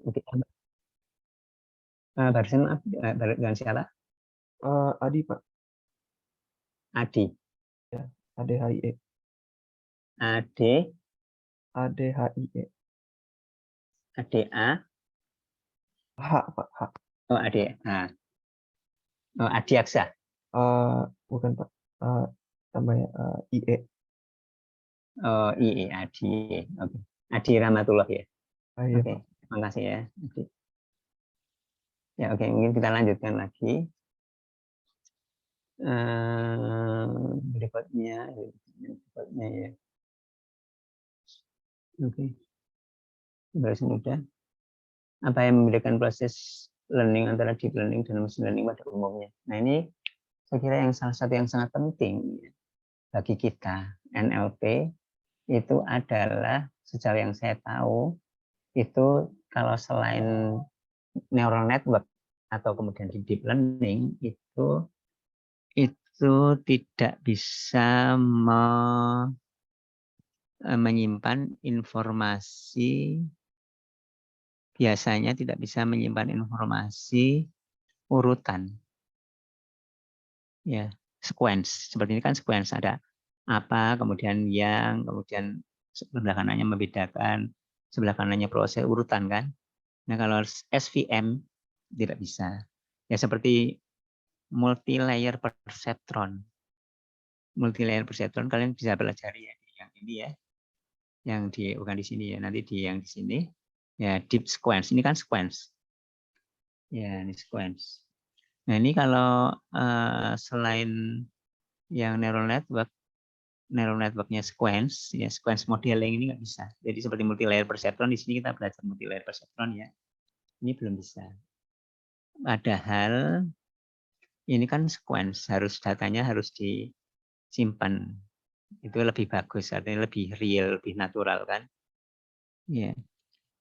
Oke. Barusan dengan siapa? Adi, Pak. Adi. Ya, ADHIE. AD. ADHIE. ADA. H, Pak. H. Oh, ADA. Oh, Adiaksa. Bukan, Pak. Tambahnya IE. Oh, IE, Adi. Oke. Adi Rahmatullah ya. Iya, Oke, Pak. terima kasih ya. Adi. Ya, oke, mungkin kita lanjutkan lagi. Berikutnya ya. Oke. Baris mudah. Apa yang membedakan proses learning antara deep learning dan machine learning pada umumnya? Nah, ini saya kira yang salah satu yang sangat penting bagi kita NLP itu adalah sejauh yang saya tahu itu kalau selain neural network atau kemudian di deep learning itu tidak bisa menyimpan informasi, biasanya tidak bisa menyimpan informasi urutan, ya, sequence. Seperti ini kan sequence, ada apa, kemudian yang, kemudian sebelah kanannya membedakan, sebelah kanannya proses urutan kan. Nah kalau SVM tidak bisa. Ya seperti multi-layer perceptron. Multi-layer perceptron kalian bisa pelajari ya yang ini ya. Yang di bukan di sini ya, nanti di yang di sini ya deep sequence. Ini kan sequence. Ya, ini sequence. Nah, ini kalau selain yang neural networknya sequence, ya sequence modeling ini nggak bisa. Jadi seperti multi-layer perceptron, di sini kita belajar multi-layer perceptron ya. Ini belum bisa. Padahal ini kan sequence, datanya harus disimpan. Itu lebih bagus, artinya lebih real, lebih natural kan. Ya.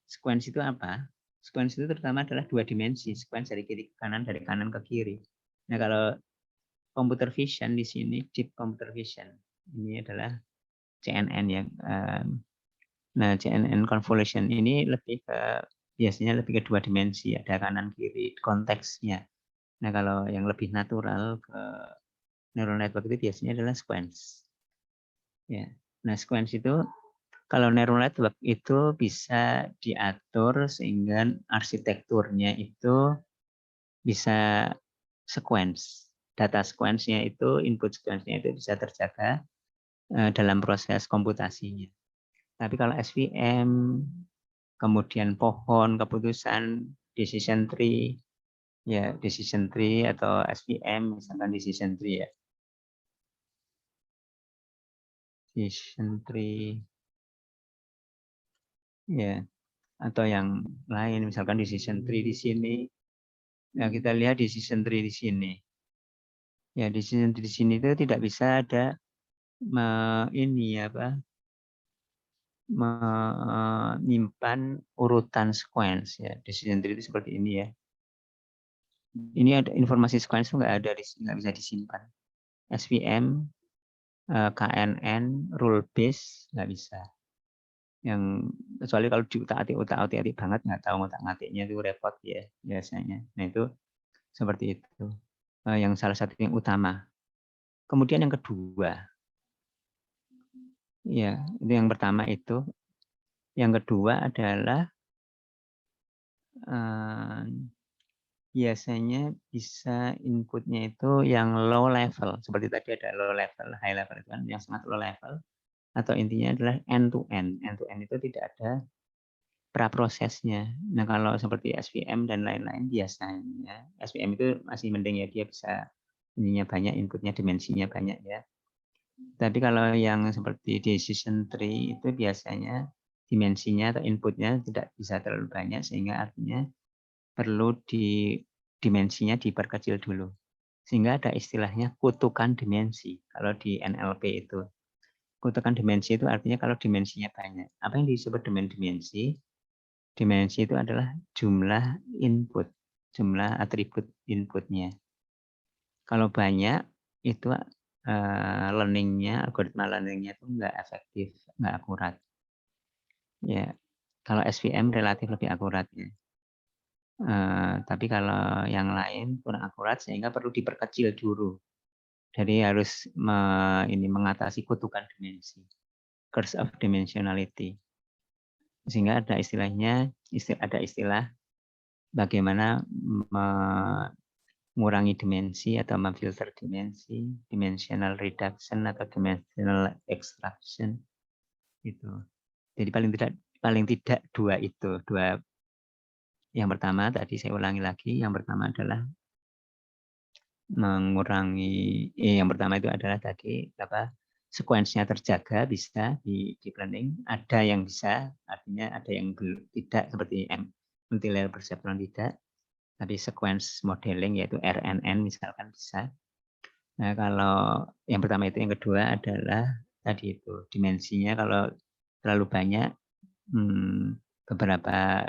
Sequence itu apa? Sequence itu terutama adalah dua dimensi, sequence dari kiri ke kanan, dari kanan ke kiri. Nah, kalau computer vision di sini, deep computer vision, ini adalah CNN ya. Nah, CNN convolution ini biasanya lebih ke dua dimensi, ada kanan kiri konteksnya. Nah, kalau yang lebih natural ke neural network itu biasanya adalah sequence. Ya. Nah, sequence itu kalau neural network itu bisa diatur sehingga arsitekturnya itu bisa sequence. Data sequence-nya itu, input sequence-nya itu bisa terjaga dalam proses komputasinya. Tapi kalau SVM, kemudian pohon keputusan, decision tree, ya decision tree atau SVM, misalkan decision tree ya. Decision tree, ya, atau yang lain, misalkan decision tree di sini. Nah, kita lihat decision tree di sini. Ya, decision tree di sini itu tidak bisa ada menyimpan urutan sequence ya. Decision tree itu seperti ini ya. Ini ada informasi sequence itu nggak ada di sini, nggak bisa disimpan. SVM, KNN, rule base nggak bisa. Yang kecuali kalau diutak-atik banget, nggak tahu ngotak-ngatiknya itu repot ya biasanya. Nah itu seperti itu. Yang salah satu yang utama. Kemudian yang kedua, ya itu yang pertama itu. Yang kedua adalah biasanya bisa inputnya itu yang low level. Seperti tadi ada low level, high level itu kan yang sangat low level. Atau intinya adalah end to end. End to end itu tidak ada praprosesnya. Nah kalau seperti SVM dan lain-lain biasanya SVM itu masih mending ya, dia bisa ininya banyak, inputnya dimensinya banyak ya. Tapi kalau yang seperti decision tree itu biasanya dimensinya atau inputnya tidak bisa terlalu banyak, sehingga artinya perlu dimensinya diperkecil dulu. Sehingga ada istilahnya kutukan dimensi kalau di NLP itu. Kutukan dimensi itu artinya kalau dimensinya banyak. Apa yang disebut dengan dimensi? Dimensi itu adalah jumlah input, jumlah atribut inputnya. Kalau banyak itu algoritma learningnya itu nggak efektif, nggak akurat. Ya, kalau SVM relatif lebih akurat ya. Tapi kalau yang lain kurang akurat sehingga perlu diperkecil dulu. Jadi harus mengatasi kutukan dimensi, curse of dimensionality. Sehingga ada istilah bagaimana mengurangi dimensi atau memfilter dimensi, dimensional reduction atau dimensional extraction itu. Jadi paling tidak dua itu. Yang pertama tadi saya ulangi lagi, yang pertama adalah yang pertama itu adalah tadi sekuensinya terjaga bisa di deep learning, ada yang bisa, artinya ada yang belum tidak seperti multi-layer perceptron tidak, tapi sequence modeling yaitu RNN misalkan bisa. Nah, kalau yang pertama itu, yang kedua adalah tadi itu dimensinya kalau terlalu banyak, beberapa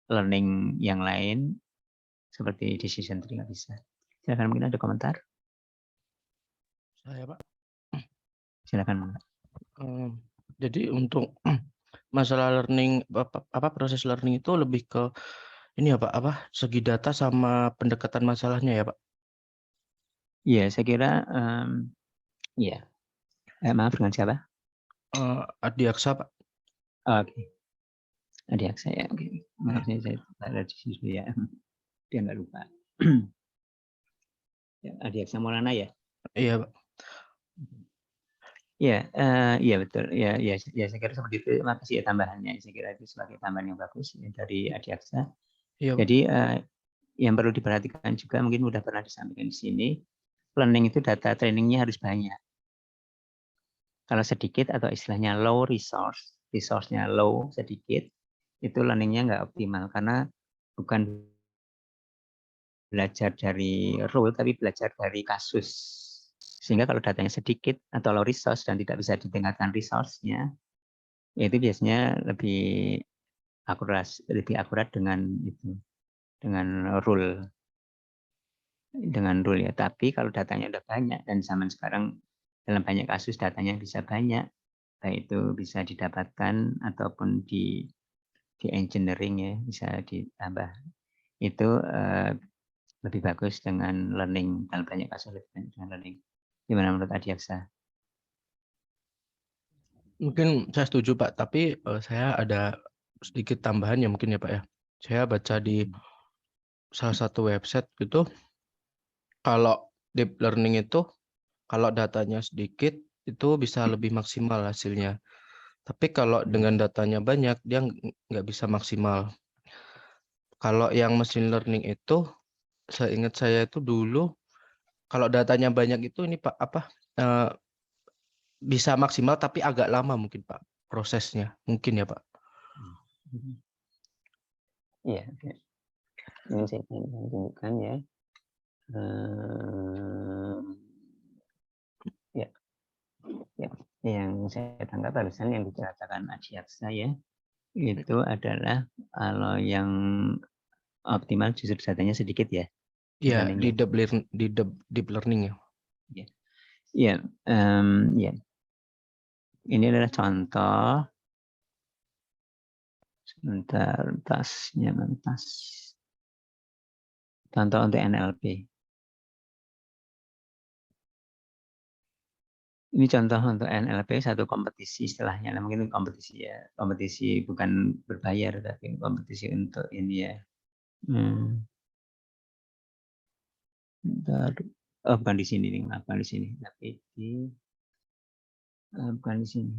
learning yang lain seperti decision tree nggak bisa. Silakan, mungkin ada komentar. Saya Pak. Silakan. Jadi untuk masalah learning proses learning itu lebih ke ini ya Pak, segi data sama pendekatan masalahnya ya Pak. Iya, saya kira iya. Maaf, dengan siapa? Adiaksa Pak. Oke. Adiaksa ya. Oke. Maaf, saya ada di sini ya. Dia nggak lupa. Ya, Adiaksa Maulana ya. Iya Pak. Iya, iya betul. Ya, saya kira seperti itu. Makasih ya tambahannya. Saya kira itu sebagai tambahan yang bagus ya, dari Adiaksa. Iya, Jadi yang perlu diperhatikan juga, mungkin sudah pernah disampaikan di sini, learning itu data trainingnya harus banyak. Kalau sedikit atau istilahnya low resource-nya low, sedikit, itu learning-nya nggak optimal karena bukan belajar dari rule, tapi belajar dari kasus. Sehingga kalau datanya sedikit atau low resource dan tidak bisa ditingkatkan resource-nya, itu biasanya lebih akurat dengan rule ya. Tapi kalau datanya udah banyak dan zaman sekarang dalam banyak kasus datanya bisa banyak, baik itu bisa didapatkan ataupun di engineering ya, bisa ditambah. Itu lebih bagus dengan learning, dalam banyak kasus lebih banyak dengan learning. Gimana menurut Adiaksa? mungkin saya setuju Pak, tapi saya ada sedikit tambahan ya mungkin ya Pak ya. Saya baca di salah satu website gitu, kalau deep learning itu kalau datanya sedikit itu bisa lebih maksimal hasilnya. Tapi kalau dengan datanya banyak dia nggak bisa maksimal. Kalau yang machine learning itu, seingat saya itu dulu kalau datanya banyak itu ini Pak bisa maksimal tapi agak lama mungkin Pak prosesnya mungkin ya Pak. Iya, ini saya tunjukkan ya. Ya, yang saya tangkap barusan yang diceritakan Adiaksa ya, itu adalah kalau yang optimal justru datanya sedikit ya. Iya, di deep learning ya. Iya, ya. Ini adalah contoh. Sebentar, tasnya mentas. Contoh untuk NLP. Ini contoh untuk NLP, satu kompetisi istilahnya. Mungkin kompetisi ya, kompetisi bukan berbayar, tapi kompetisi untuk ini ya. Bukan di sini nih, bukan di sini, tapi bukan di sini.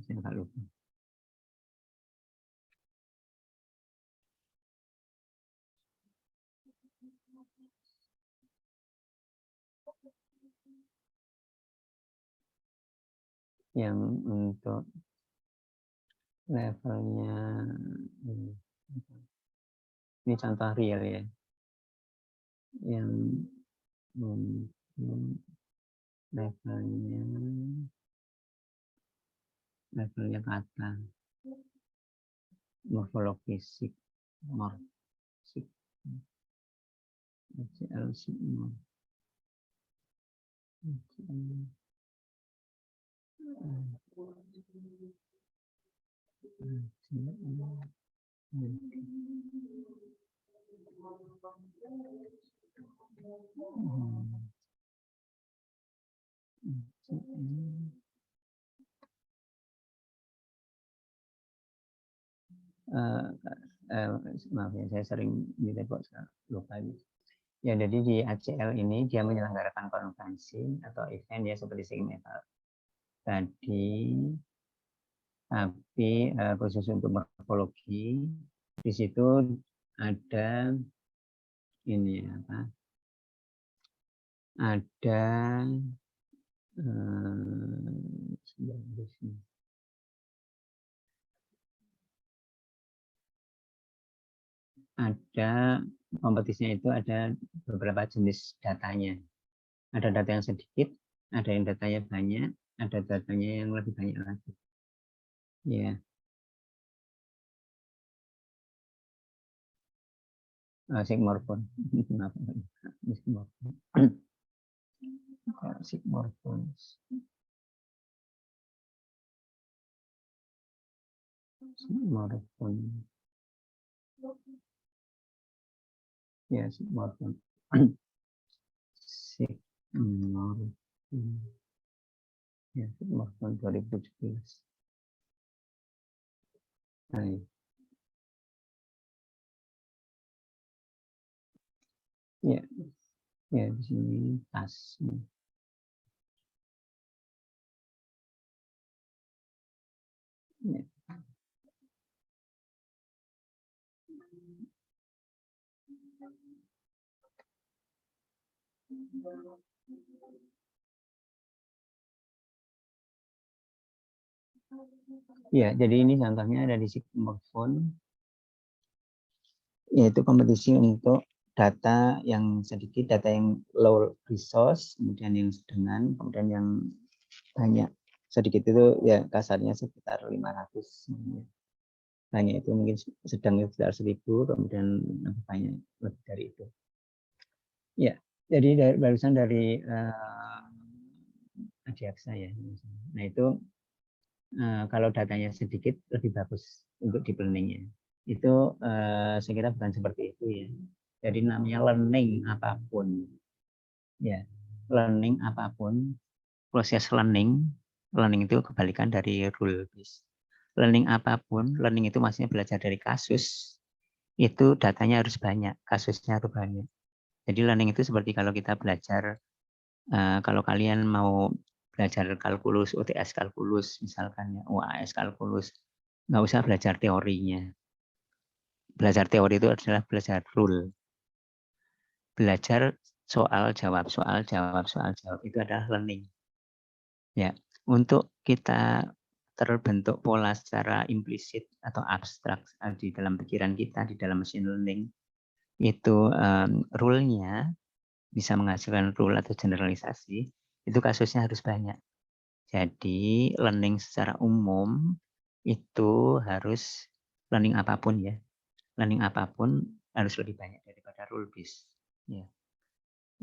Saya nggak lupa. Yang untuk levelnya ini contoh real ya, yang levelnya kata morfologi sigmor ACL sigmor maaf ya, saya sering gitu kok lupa gitu. Ya, jadi di ACL ini dia menyelenggarakan konferensi atau event ya seperti Sigmetal tadi, tapi khusus untuk morfologi di situ ada ini apa? Ada ada kompetisinya itu ada beberapa jenis datanya. Ada data yang sedikit, ada yang datanya banyak, ada datanya yang lebih banyak lagi. Ya. Sigmorphone. Sigmorphone. Sigmorphone. Ya, Sigmorphone. Sigmorphone. Ya, Sigmorphone 2017. Nah, ya, ya di sini tas. Ya. Ya, jadi ini contohnya ada di Sigmorphone, yaitu kompetisi untuk data yang sedikit, data yang low resource, kemudian yang sedang, kemudian yang banyak. Sedikit itu ya kasarnya sekitar 500. Banyak itu mungkin sedang sekitar 1000, kemudian lebih banyak lebih dari itu. Ya, jadi barusan dari Adiaksa ya. Nah itu kalau datanya sedikit lebih bagus untuk deep learning-nya. Itu saya kira bukan seperti itu ya. Jadi namanya learning apapun, ya learning apapun, proses learning itu kebalikan dari rule based. Learning apapun, learning itu maksudnya belajar dari kasus, itu datanya harus banyak, kasusnya harus banyak. Jadi learning itu seperti kalau kita belajar, kalau kalian mau belajar kalkulus, UTS kalkulus, misalkan ya, UAS kalkulus, nggak usah belajar teorinya. Belajar teori itu adalah belajar rule. Belajar soal jawab itu adalah learning. Ya, untuk kita terbentuk pola secara implisit atau abstrak di dalam pikiran kita, di dalam machine learning, itu rule-nya bisa menghasilkan rule atau generalisasi, itu kasusnya harus banyak. Jadi learning secara umum itu harus learning apapun ya. Learning apapun harus lebih banyak daripada rule based. Ya.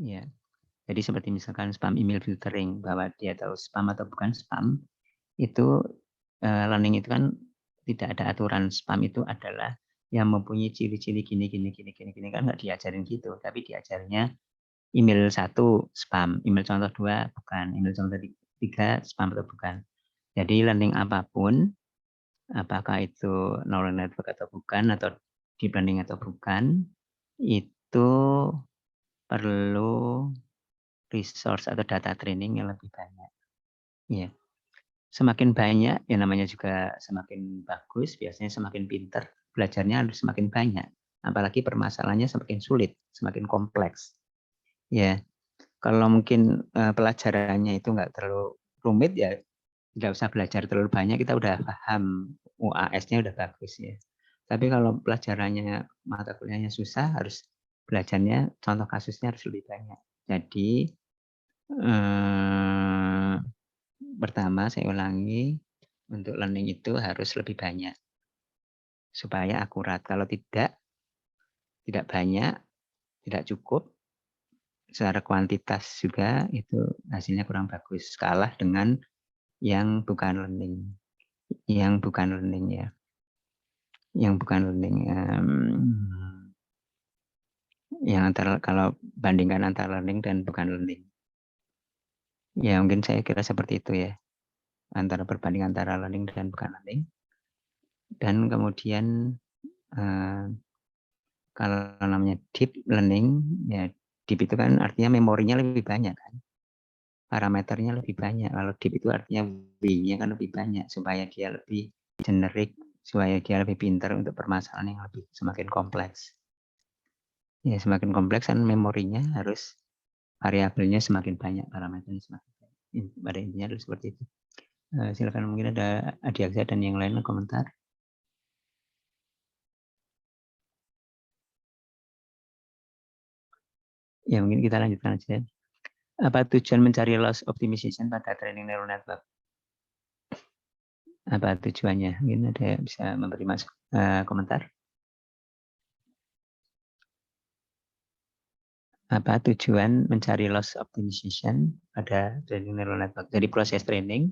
Ya. Jadi seperti misalkan spam email filtering, bahwa dia tahu spam atau bukan spam, itu learning itu kan tidak ada aturan. Spam itu adalah yang mempunyai ciri-ciri gini kan nggak diajarin gitu, tapi diajarnya email 1 spam, email contoh 2 bukan, email contoh 3 spam atau bukan. Jadi learning apapun, apakah itu neural network atau bukan, atau deep learning atau bukan, itu perlu resource atau data training yang lebih banyak. Ya. Semakin banyak, ya namanya juga semakin bagus, biasanya semakin pinter, belajarnya harus semakin banyak. Apalagi permasalahannya semakin sulit, semakin kompleks. Ya, kalau mungkin pelajarannya itu nggak terlalu rumit, ya tidak usah belajar terlalu banyak, kita udah paham, UAS-nya udah bagus ya. Tapi kalau pelajarannya, mata kuliahnya susah, harus belajarnya, contoh kasusnya harus lebih banyak. Jadi, pertama saya ulangi, untuk learning itu harus lebih banyak. supaya akurat. Kalau tidak banyak, tidak cukup, secara kuantitas juga itu hasilnya kurang bagus. Kalah dengan yang bukan learning. Yang bukan learning ya. Yang bukan learning. Yang kalau bandingkan antara learning dan bukan learning. Ya mungkin saya kira seperti itu ya. Perbandingan antara learning dan bukan learning. Dan kemudian kalau namanya deep learning, ya deep itu kan artinya memorinya lebih banyak kan. Parameternya lebih banyak. Kalau deep itu artinya W-nya kan lebih banyak supaya dia lebih generik, supaya dia lebih pintar untuk permasalahan yang lebih semakin kompleks. Ya semakin kompleks kan memorinya harus variabelnya semakin banyak, parameternya semakin banyak. Pada intinya adalah seperti itu. Silakan mungkin ada Adi Aksa dan yang lain komentar. Ya mungkin kita lanjutkan aja. Apa tujuan mencari loss optimization pada training neural network? Apa tujuannya? Mungkin ada yang bisa memberi komentar. Apa tujuan mencari loss optimization pada training neural network? Jadi proses training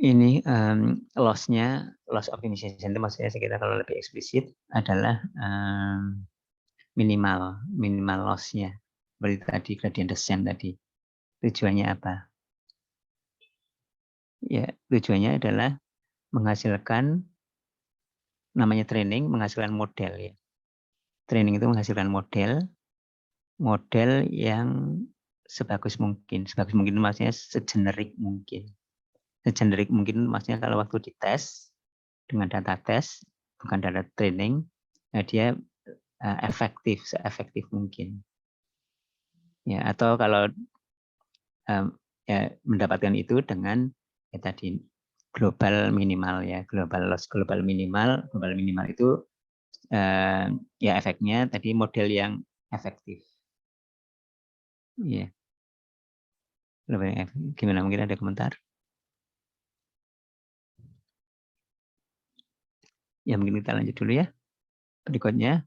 ini loss optimization itu maksudnya sekitar kalau lebih eksplisit adalah minimal loss-nya. Seperti tadi gradient descent tadi. Tujuannya apa? Ya, tujuannya adalah menghasilkan namanya training, menghasilkan model ya. Training itu menghasilkan model yang sebagus mungkin. Sebagus mungkin maksudnya segenerik mungkin. Segenerik mungkin maksudnya kalau waktu dites dengan data tes, bukan data training, dia seefektif mungkin. Ya, atau kalau ya, mendapatkan itu dengan ya tadi global minimal ya, global minimal itu ya efeknya tadi model yang efektif. Iya. Gimana, mungkin ada komentar? Ya mungkin kita lanjut dulu ya. Berikutnya,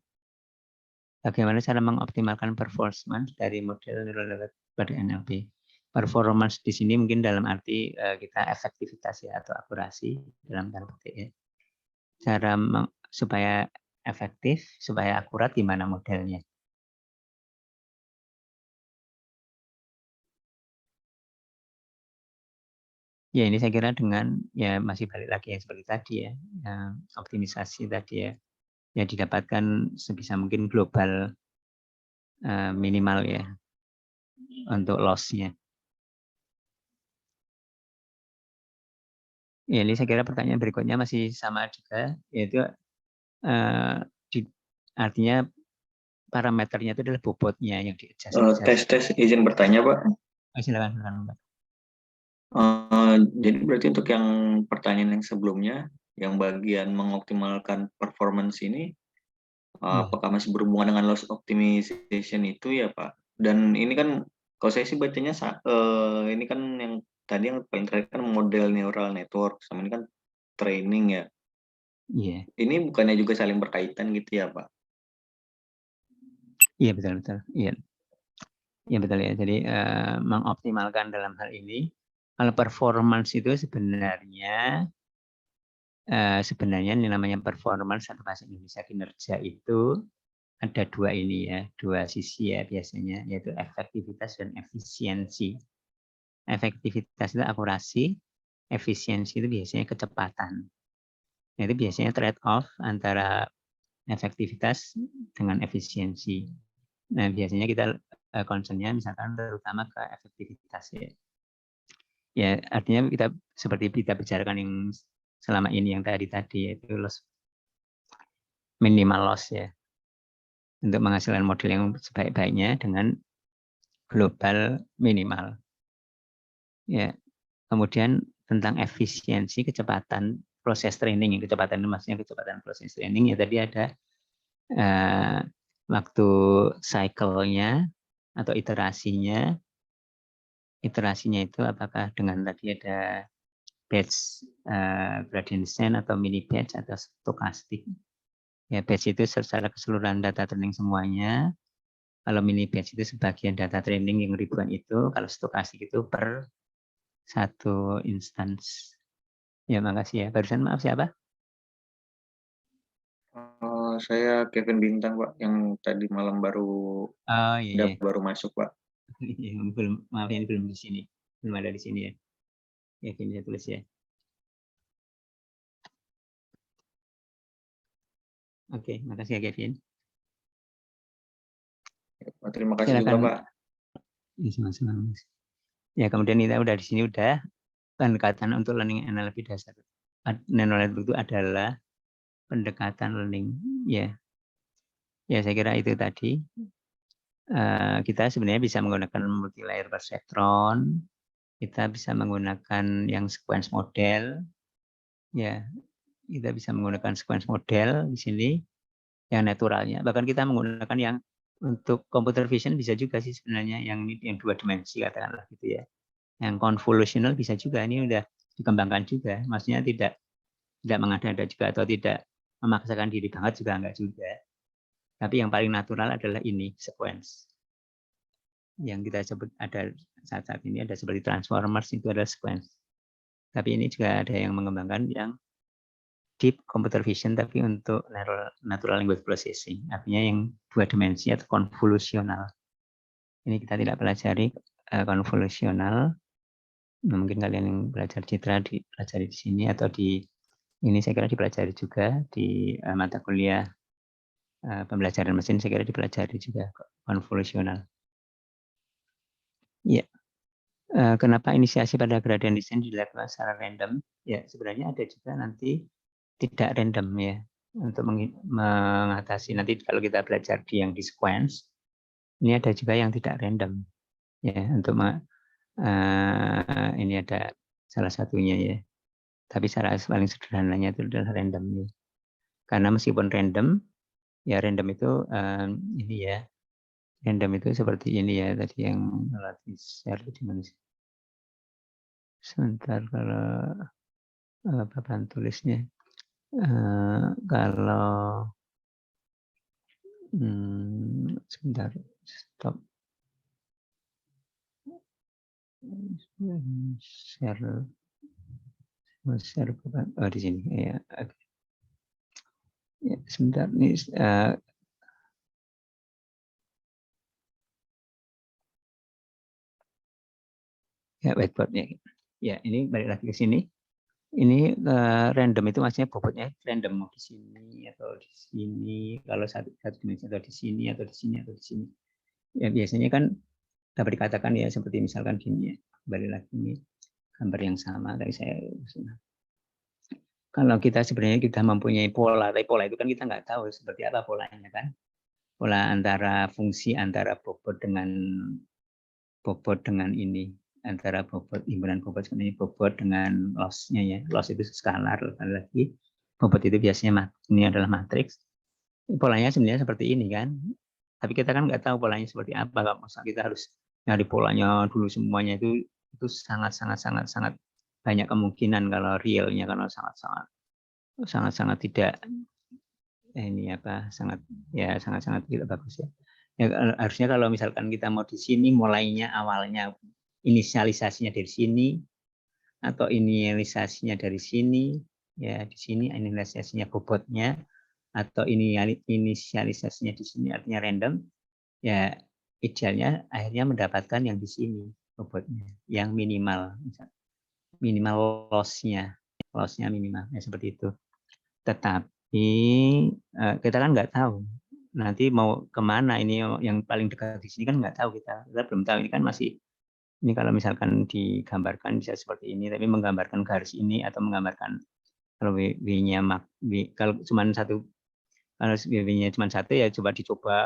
bagaimana cara mengoptimalkan performance dari model neural network pada NLP? Performance di sini mungkin dalam arti kita efektivitas ya atau akurasi dalam tanda petik ya. Cara supaya efektif, supaya akurat gimana modelnya? Ya ini saya kira dengan ya masih balik lagi yang seperti tadi ya, optimisasi tadi ya, yang didapatkan sebisa mungkin global minimal ya untuk loss-nya. Ya, ini saya kira pertanyaan berikutnya masih sama juga, yaitu artinya parameternya itu adalah bobotnya yang di-adjust. Tes izin bertanya Pak. Silakan Pak. Jadi berarti untuk yang pertanyaan yang sebelumnya, yang bagian mengoptimalkan performance ini, apakah masih berhubungan dengan loss optimization itu ya Pak? Dan ini kan, kalau saya sih bacanya, ini kan yang tadi yang paling terakhir kan model neural network, sama ini kan training ya. Iya. Ini bukannya juga saling berkaitan gitu ya Pak? Iya betul. Iya. Ya betul ya. Jadi mengoptimalkan dalam hal ini, kalau performance itu sebenarnya yang namanya performance atau bahasa Indonesia kinerja itu ada dua sisi ya biasanya, yaitu efektivitas dan efisiensi. Efektivitas itu akurasi, efisiensi itu biasanya kecepatan. Itu biasanya trade off antara efektivitas dengan efisiensi. Nah biasanya kita concernnya misalkan terutama ke efektivitas ya. Ya artinya kita seperti kita bicarakan yang selama ini yang tadi yaitu minimal loss ya, untuk menghasilkan model yang sebaik-baiknya dengan global minimal. Ya, kemudian tentang efisiensi, kecepatan proses training, kecepatan itu maksudnya kecepatan proses training ya tadi ada waktu cycle-nya atau iterasinya itu apakah dengan tadi ada batch gradient descent atau mini batch atau stokastik. Ya, batch itu secara keseluruhan data training semuanya. Kalau mini batch itu sebagian data training yang ribuan itu, kalau stokastik itu per satu instance. Ya, makasih ya. Barusan maaf siapa? Saya Kevin Bintang, Pak, yang tadi malam baru Oh iya. baru masuk, Pak. Belum, maaf ini belum di sini. Belum ada di sini ya. Ya, ini saya tulis ya. Oke, makasih ya Kevin. Terima kasih juga, Silakan. Pak. Ya, sama-sama. Ya, kemudian kita udah di sini udah pendekatan untuk learning and lebih dasar. Knowledge itu adalah pendekatan learning. Ya, saya kira itu tadi. Kita sebenarnya bisa menggunakan multi layer perceptron. Kita bisa menggunakan yang sequence model. Ya, kita bisa menggunakan sequence model di sini yang naturalnya. Bahkan kita menggunakan yang untuk computer vision bisa juga sih sebenarnya yang dua dimensi katakanlah gitu ya. Yang convolutional bisa juga, ini udah dikembangkan juga. Maksudnya tidak mengada-ada juga atau tidak memaksakan diri banget juga enggak juga. Tapi yang paling natural adalah ini sequence. Yang kita sebut ada saat ini ada seperti transformers itu adalah sequence. Tapi ini juga ada yang mengembangkan yang deep computer vision tapi untuk natural language processing, artinya yang dua dimensi atau konvolusional. Ini kita tidak pelajari konvolusional. Mungkin kalian yang belajar citra dipelajari di sini atau di ini saya kira dipelajari juga di mata kuliah pembelajaran mesin, saya kira dipelajari juga konvolusional. Ya. Kenapa inisiasi pada gradient descent dilakukan secara random? Ya, sebenarnya ada juga nanti tidak random ya, untuk mengatasi nanti kalau kita belajar di yang di sequence, ini ada juga yang tidak random ya, untuk ini ada salah satunya ya, tapi secara paling sederhananya itu adalah random ya. Karena meskipun random ya, random itu ini ya, random itu seperti ini ya, tadi yang latih share di mana sih? Sebentar, kalau papan tulisnya kalau sebentar, stop share papan, oh di sini ya. Ya, sebentar nih ya, whiteboardnya ya, ini balik lagi ke sini. Ini random itu maksudnya bobotnya random, mau di sini atau di sini, kalau satu dimensi atau di sini atau di sini atau di sini. Ya biasanya kan dapat dikatakan ya seperti misalkan gini ya, kembali lagi ini gambar yang sama tadi saya. Kalau kita sebenarnya kita mempunyai pola, tapi pola itu kan kita nggak tahu seperti apa polanya kan. Pola antara fungsi antara bobot dengan ini, antara bobot himpunan bobot sebenarnya bobot dengan loss-nya ya. Loss itu skalar, lagi bobot itu biasanya ini adalah matriks. Polanya sebenarnya seperti ini kan. Tapi kita kan nggak tahu polanya seperti apa. Kalau masa kita harus nyari polanya dulu semuanya, itu sangat banyak kemungkinan kalau realnya, karena sangat tidak ini apa, sangat tidak bagus ya. Ya, harusnya kalau misalkan kita mau di sini mulainya awalnya inisialisasinya dari sini atau inisialisasinya dari sini ya, di sini inisialisasinya bobotnya atau ini inisialisasinya di sini artinya random ya, idealnya akhirnya mendapatkan yang di sini bobotnya yang minimal loss-nya minimal ya, seperti itu. Tetapi kita kan nggak tahu nanti mau kemana, ini yang paling dekat di sini kan nggak tahu, kita belum tahu. Ini kan masih, ini kalau misalkan digambarkan bisa seperti ini, tapi menggambarkan garis ini atau menggambarkan kalau W-nya kalau cuma satu, kalau W-nya cuma satu ya coba dicoba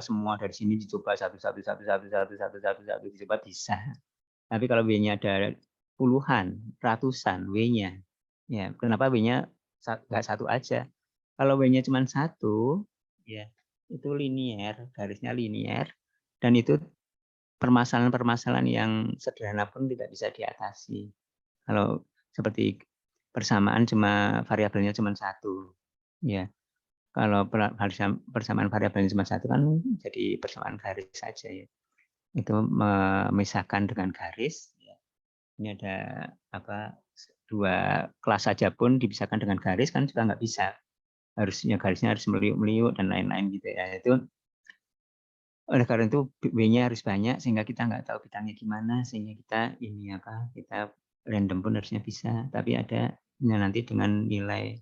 semua dari sini, dicoba satu dicoba bisa. Tapi kalau W-nya ada puluhan, ratusan W-nya, ya kenapa W-nya nggak satu aja? Kalau W-nya cuma satu, ya itu linier, garisnya linier, dan itu permasalahan-permasalahan yang sederhana pun tidak bisa diatasi. Kalau seperti persamaan cuma variabelnya cuma satu. Ya, kalau persamaan variabelnya cuma satu kan jadi persamaan garis saja ya. Itu memisahkan dengan garis. Ya. Ini ada dua kelas saja pun dipisahkan dengan garis kan juga nggak bisa. Harusnya garisnya harus meliuk-meliuk dan lain-lain gitu ya. Itu oleh karena itu W-nya harus banyak sehingga kita nggak tahu bidangnya gimana, sehingga kita random pun harusnya bisa, tapi ada nanti dengan nilai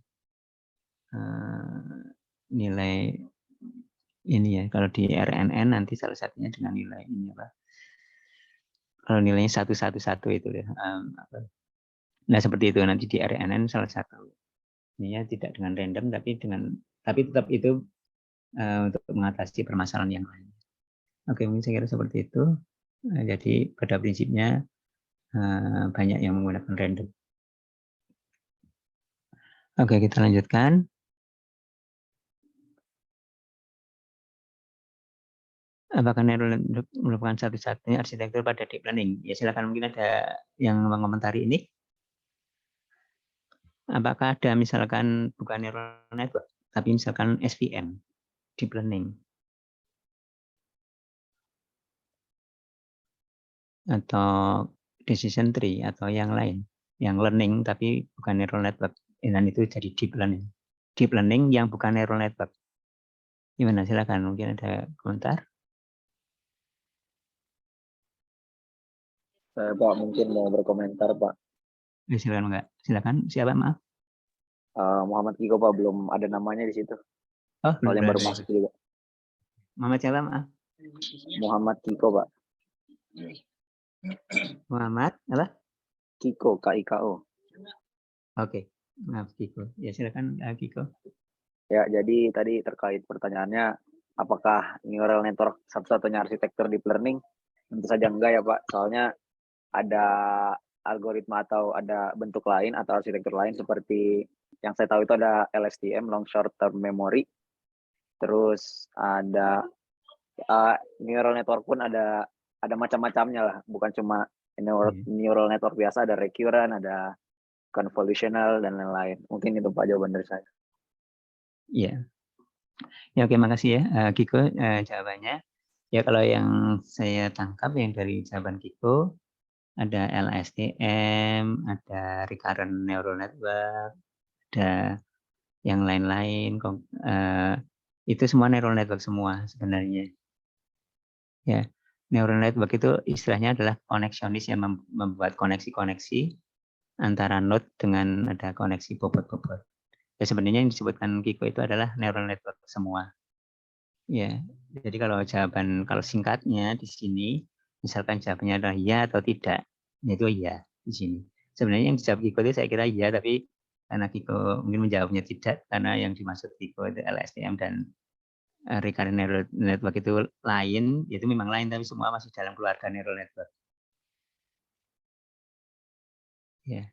ini ya, kalau di RNN nanti salah satunya dengan nilai ini kalau nilainya 111 itu ya. Nah seperti itu nanti di RNN salah satu ini ya, tidak dengan random tapi tetap itu untuk mengatasi permasalahan yang lain. Oke, mungkin saya kira seperti itu. Jadi pada prinsipnya banyak yang menggunakan random. Oke, kita lanjutkan. Apakah neural network merupakan satu-satunya arsitektur pada deep learning? Ya silakan, mungkin ada yang mengomentari ini. Apakah ada misalkan bukan neural network, tapi misalkan SVM, deep learning, atau decision tree atau yang lain, yang learning tapi bukan neural network, dan itu jadi deep learning. Deep learning yang bukan neural network. Gimana? Silakan, mungkin ada komentar. Saya Pak mungkin mau berkomentar Pak. Silakan enggak? Silakan. Siapa maaf? Muhammad Kiko Pak, belum ada namanya di situ. Oh, Soalnya belum baru ada. masuk juga. Muhammad siapa maaf? Muhammad Kiko Pak. Muhammad apa? Kiko, K-I-K-O. Oke. Maaf Kiko. Ya silakan Kiko. Ya, jadi tadi terkait pertanyaannya, apakah neural network satu-satunya arsitektur deep learning? Tentu saja enggak ya Pak. Soalnya ada algoritma atau ada bentuk lain atau arsitektur lain seperti yang saya tahu itu ada LSTM, long short term memory. Terus ada neural network pun ada macam-macamnya lah, bukan cuma neural network biasa, ada recurrent, ada convolutional dan lain-lain. Mungkin itu Pak jawaban dari saya. Iya. Ya oke, makasih ya Kiko jawabannya. Ya kalau yang saya tangkap yang dari jawaban Kiko ada LSTM, ada recurrent neural network, ada yang lain-lain. Itu semua neural network semua sebenarnya. Ya, neural network itu istilahnya adalah koneksionis yang membuat koneksi-koneksi antara node dengan ada koneksi bobot-bobot. Ya sebenarnya yang disebutkan Kiko itu adalah neural network semua. Ya, jadi kalau singkatnya di sini, misalkan jawabannya adalah ya atau tidak, itu ya di sini. Sebenarnya yang dijawab Kiko itu saya kira ya, tapi karena Kiko mungkin menjawabnya tidak, karena yang dimaksud Kiko itu LSTM dan recurrent neural network itu lain, itu memang lain, tapi semua masih dalam keluarga neural network. Ya,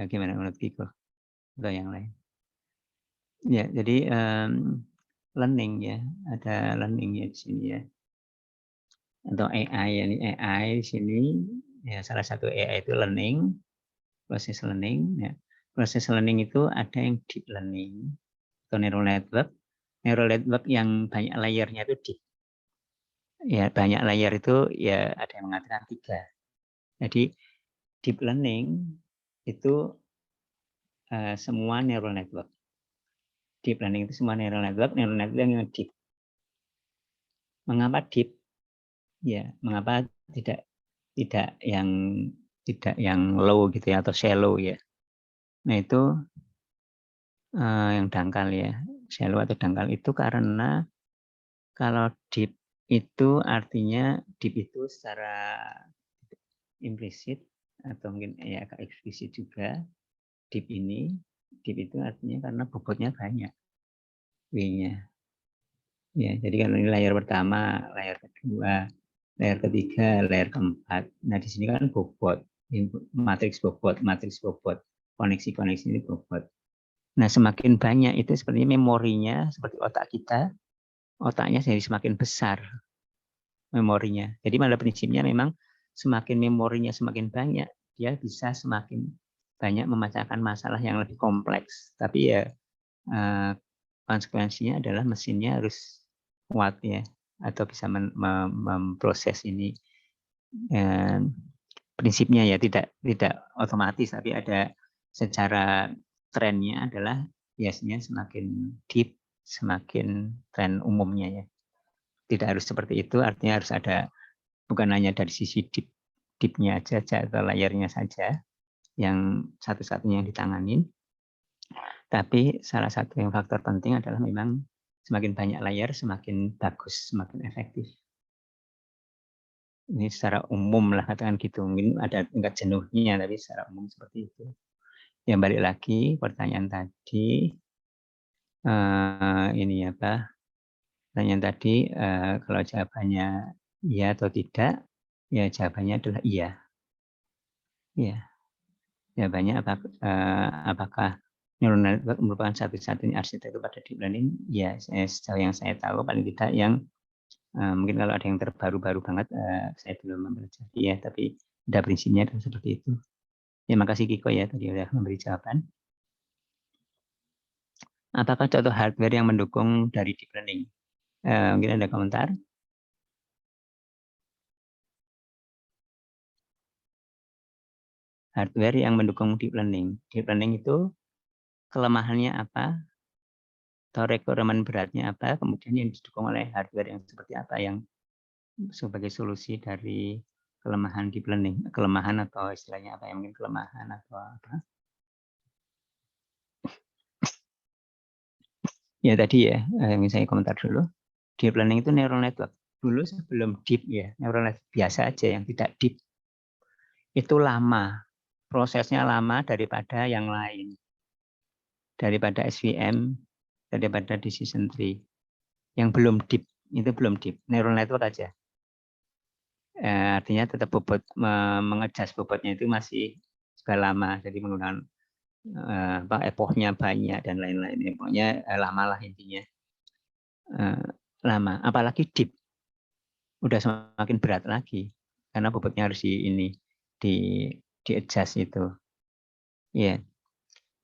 gimana menurut Kiko atau yang lain? Ya, jadi learning ya, ada learning ya di sini ya, atau AI ya, AI di sini ya, salah satu AI itu learning, proses learning ya. Proses learning itu ada yang deep learning atau neural network yang banyak layernya itu deep. Ya, banyak layer itu ya ada yang mengatakan 3. Jadi deep learning itu semua neural network. Deep learning itu semua neural network yang deep. Mengapa deep? Ya, mengapa tidak yang low gitu ya, atau shallow ya? Nah itu yang dangkal ya, shallow atau dangkal itu karena kalau deep itu artinya deep itu secara implisit atau mungkin ya agak eksplisit juga. Deep itu artinya karena bobotnya banyak W-nya. Ya, jadi kalau ini layar pertama, layar kedua, layar ketiga, layar keempat. Nah, di sini kan bobot, matriks bobot, koneksi-koneksi ini bobot. Nah, semakin banyak itu sebenarnya memorinya seperti otak kita, otaknya jadi semakin besar memorinya. Jadi pada prinsipnya memang semakin memorinya semakin banyak, dia bisa semakin banyak memecahkan masalah yang lebih kompleks. Tapi ya konsekuensinya adalah mesinnya harus kuat ya, atau bisa memproses ini. Dan prinsipnya ya tidak otomatis, tapi ada secara trennya adalah biasanya semakin deep, semakin tren umumnya ya. Tidak harus seperti itu, artinya harus ada bukan hanya dari sisi deepnya aja atau layarnya saja yang satu-satunya yang ditanganin, tapi salah satu yang faktor penting adalah memang semakin banyak layar semakin bagus, semakin efektif. Ini secara umum lah katakan gitu, mungkin ada tingkat jenuhnya, tapi secara umum seperti itu. Ya balik lagi pertanyaan tadi, ini apa? Pertanyaan tadi kalau jawabannya iya atau tidak, ya jawabannya adalah iya. Ya, jawabannya apakah neural network merupakan satu-satunya arsitektur pada deep learning? Ya, sejauh yang saya tahu paling tidak yang mungkin kalau ada yang terbaru-baru banget saya belum mempelajari ya, tapi pada prinsipnya adalah seperti itu. Ya, makasih Kiko ya tadi sudah memberi jawaban. Apakah contoh hardware yang mendukung dari deep learning? Mungkin ada komentar? Hardware yang mendukung deep learning. Deep learning itu kelemahannya apa? Atau requirement beratnya apa? Kemudian yang didukung oleh hardware yang seperti apa yang sebagai solusi dari kelemahan deep learning, kelemahan atau istilahnya apa yang mungkin kelemahan atau apa? Ya tadi ya, yang saya komentar dulu. Deep learning itu neural network. Dulu sebelum deep ya, neural network biasa aja yang tidak deep. Itu lama, prosesnya lama daripada yang lain. Daripada SVM, daripada decision tree. Yang belum deep, itu belum deep. Neural network aja. Artinya tetap bobot, mengejas bobotnya itu masih juga lama. Jadi menggunakan epochnya banyak dan lain-lain. Pokoknya lama lah intinya. Lama. Apalagi deep. Udah semakin berat lagi. Karena bobotnya harus di-adjust itu. Ya.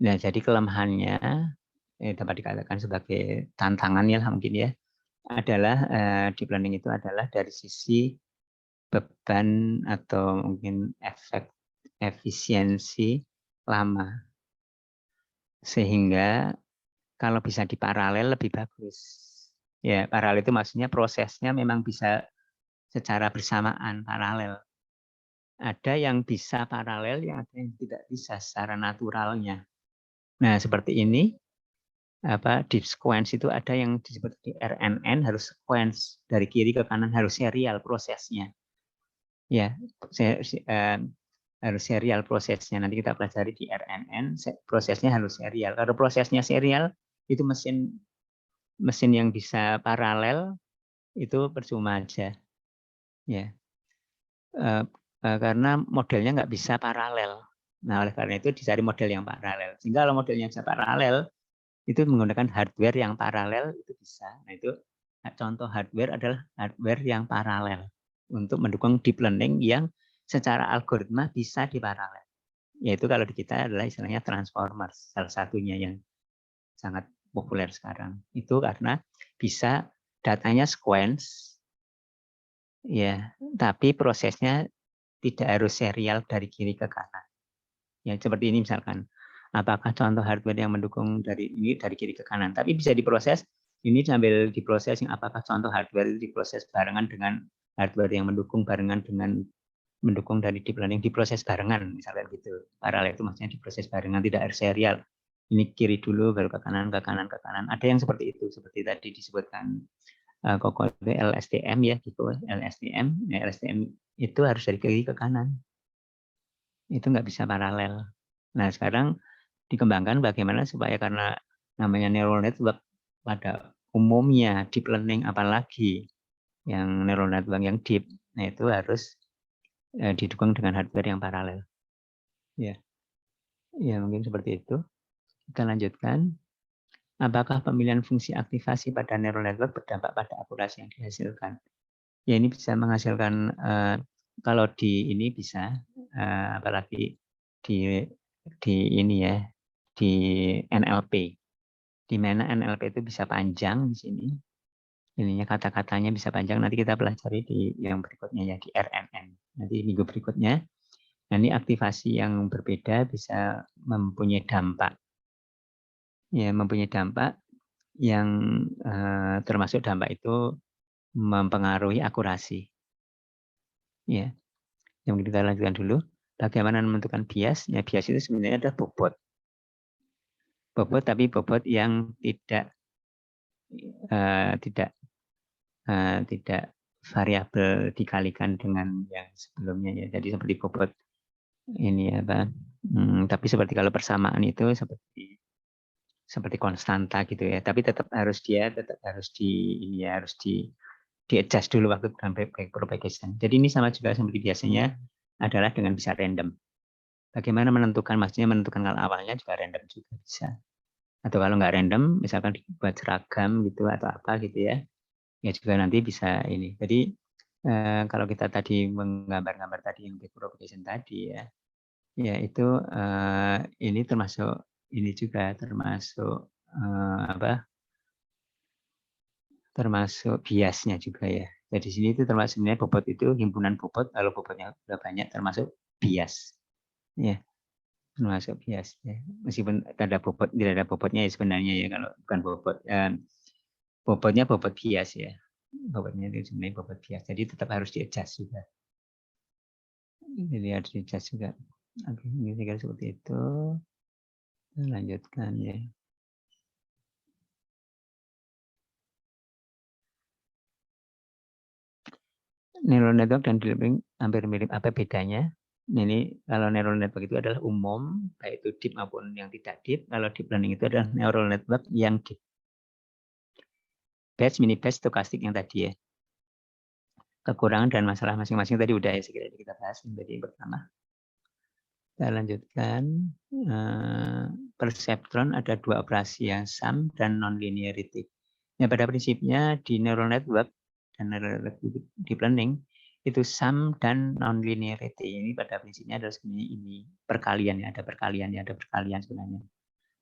Nah, jadi kelemahannya dapat dikatakan sebagai tantangan ya mungkin ya, adalah deep learning itu adalah dari sisi beban atau mungkin efisiensi lama. Sehingga kalau bisa diparalel lebih bagus. Ya, paralel itu maksudnya prosesnya memang bisa secara bersamaan paralel. Ada yang bisa paralel, yang ada yang tidak bisa secara naturalnya. Nah, seperti ini deep sequence itu ada yang disebut di RNN harus sequence dari kiri ke kanan harus serial prosesnya. Ya, harus serial prosesnya. Nanti kita pelajari di RNN prosesnya harus serial. Kalau prosesnya serial itu mesin yang bisa paralel itu percuma aja. Ya. Karena modelnya nggak bisa paralel. Nah, oleh karena itu dicari model yang paralel. Sehingga kalau modelnya bisa paralel, itu menggunakan hardware yang paralel itu bisa. Nah, itu contoh hardware adalah hardware yang paralel untuk mendukung deep learning yang secara algoritma bisa diparalel. Yaitu kalau di kita adalah istilahnya transformers, salah satunya yang sangat populer sekarang. Itu karena bisa datanya sequence, ya, tapi prosesnya tidak harus serial dari kiri ke kanan. Ya, seperti ini misalkan. Apakah contoh hardware yang mendukung dari kiri ke kanan, tapi bisa diproses ini sambil diproses yang apakah contoh hardware itu diproses barengan dengan hardware yang mendukung barengan dengan mendukung dari deep learning diproses barengan misalnya gitu. Paralel itu maksudnya diproses barengan tidak harus serial. Ini kiri dulu baru ke kanan ke kanan ke kanan. Ada yang seperti itu seperti tadi disebutkan Koko LSTM ya gitu. LSTM itu harus dari kiri ke kanan. Itu nggak bisa paralel. Nah, sekarang dikembangkan bagaimana supaya karena namanya neural network pada umumnya deep learning apalagi yang neural network yang deep, nah itu harus didukung dengan hardware yang paralel. Ya, ya mungkin seperti itu. Kita lanjutkan. Apakah pemilihan fungsi aktivasi pada neural network berdampak pada akurasi yang dihasilkan? Ya ini bisa menghasilkan kalau di ini bisa apalagi di ini ya, di NLP. Di mana NLP itu bisa panjang di sini. Ininya kata-katanya bisa panjang. Nanti kita pelajari di yang berikutnya ya, di RNN. Nanti minggu berikutnya. Nah, ini aktivasi yang berbeda bisa mempunyai dampak. Ya, mempunyai dampak yang termasuk dampak itu mempengaruhi akurasi. Ya, yang kita lanjutkan dulu. Bagaimana menentukan bias? Ya, bias itu sebenarnya adalah bobot. Bobot, tapi bobot yang tidak variabel dikalikan dengan yang sebelumnya ya. Jadi seperti bobot ini apa? Tapi seperti kalau persamaan itu seperti konstanta gitu ya. Tapi tetap harus di adjust dulu waktu dalam propagation. Jadi ini sama juga seperti biasanya adalah dengan bisa random. Bagaimana menentukan, maksudnya menentukan kalau awalnya juga random juga bisa. Atau kalau nggak random, misalkan dibuat seragam gitu atau apa gitu ya, ya juga nanti bisa ini. Jadi kalau kita tadi menggambar-gambar tadi yang propagation tadi ya, ya itu ini termasuk ini juga termasuk termasuk biasnya juga ya. Jadi sini itu termasuk sebenarnya bobot itu himpunan bobot, kalau bobotnya sudah banyak termasuk bias. Ya, termasuk bias ya. Meskipun ada bobot, tidak ada bobotnya ya sebenarnya ya, kalau bukan bobot. Bobotnya bobot bias ya. Bobotnya itu sebenarnya bobot bias. Jadi tetap harus di-adjust juga. Jadi harus di-adjust juga. Oke, ini saya kira seperti itu. Lanjutkan ya. Neural network dan deep learning hampir mirip. Apa bedanya? Ini kalau neural network itu adalah umum, baik itu deep maupun yang tidak deep. Kalau deep learning itu adalah neural network yang deep. Batch, mini batch, stokastik yang tadi ya. Kekurangan dan masalah masing-masing tadi udah ya, sekiranya kita bahas tadi yang pertama. Kita lanjutkan. Perceptron ada dua operasi yang sum dan non-linearity. Nah, pada prinsipnya di neural network dan neural network deep learning itu sum dan non-linearity. Ini pada prinsipnya adalah sebenarnya ini perkalian ya, ada perkalian sebenarnya.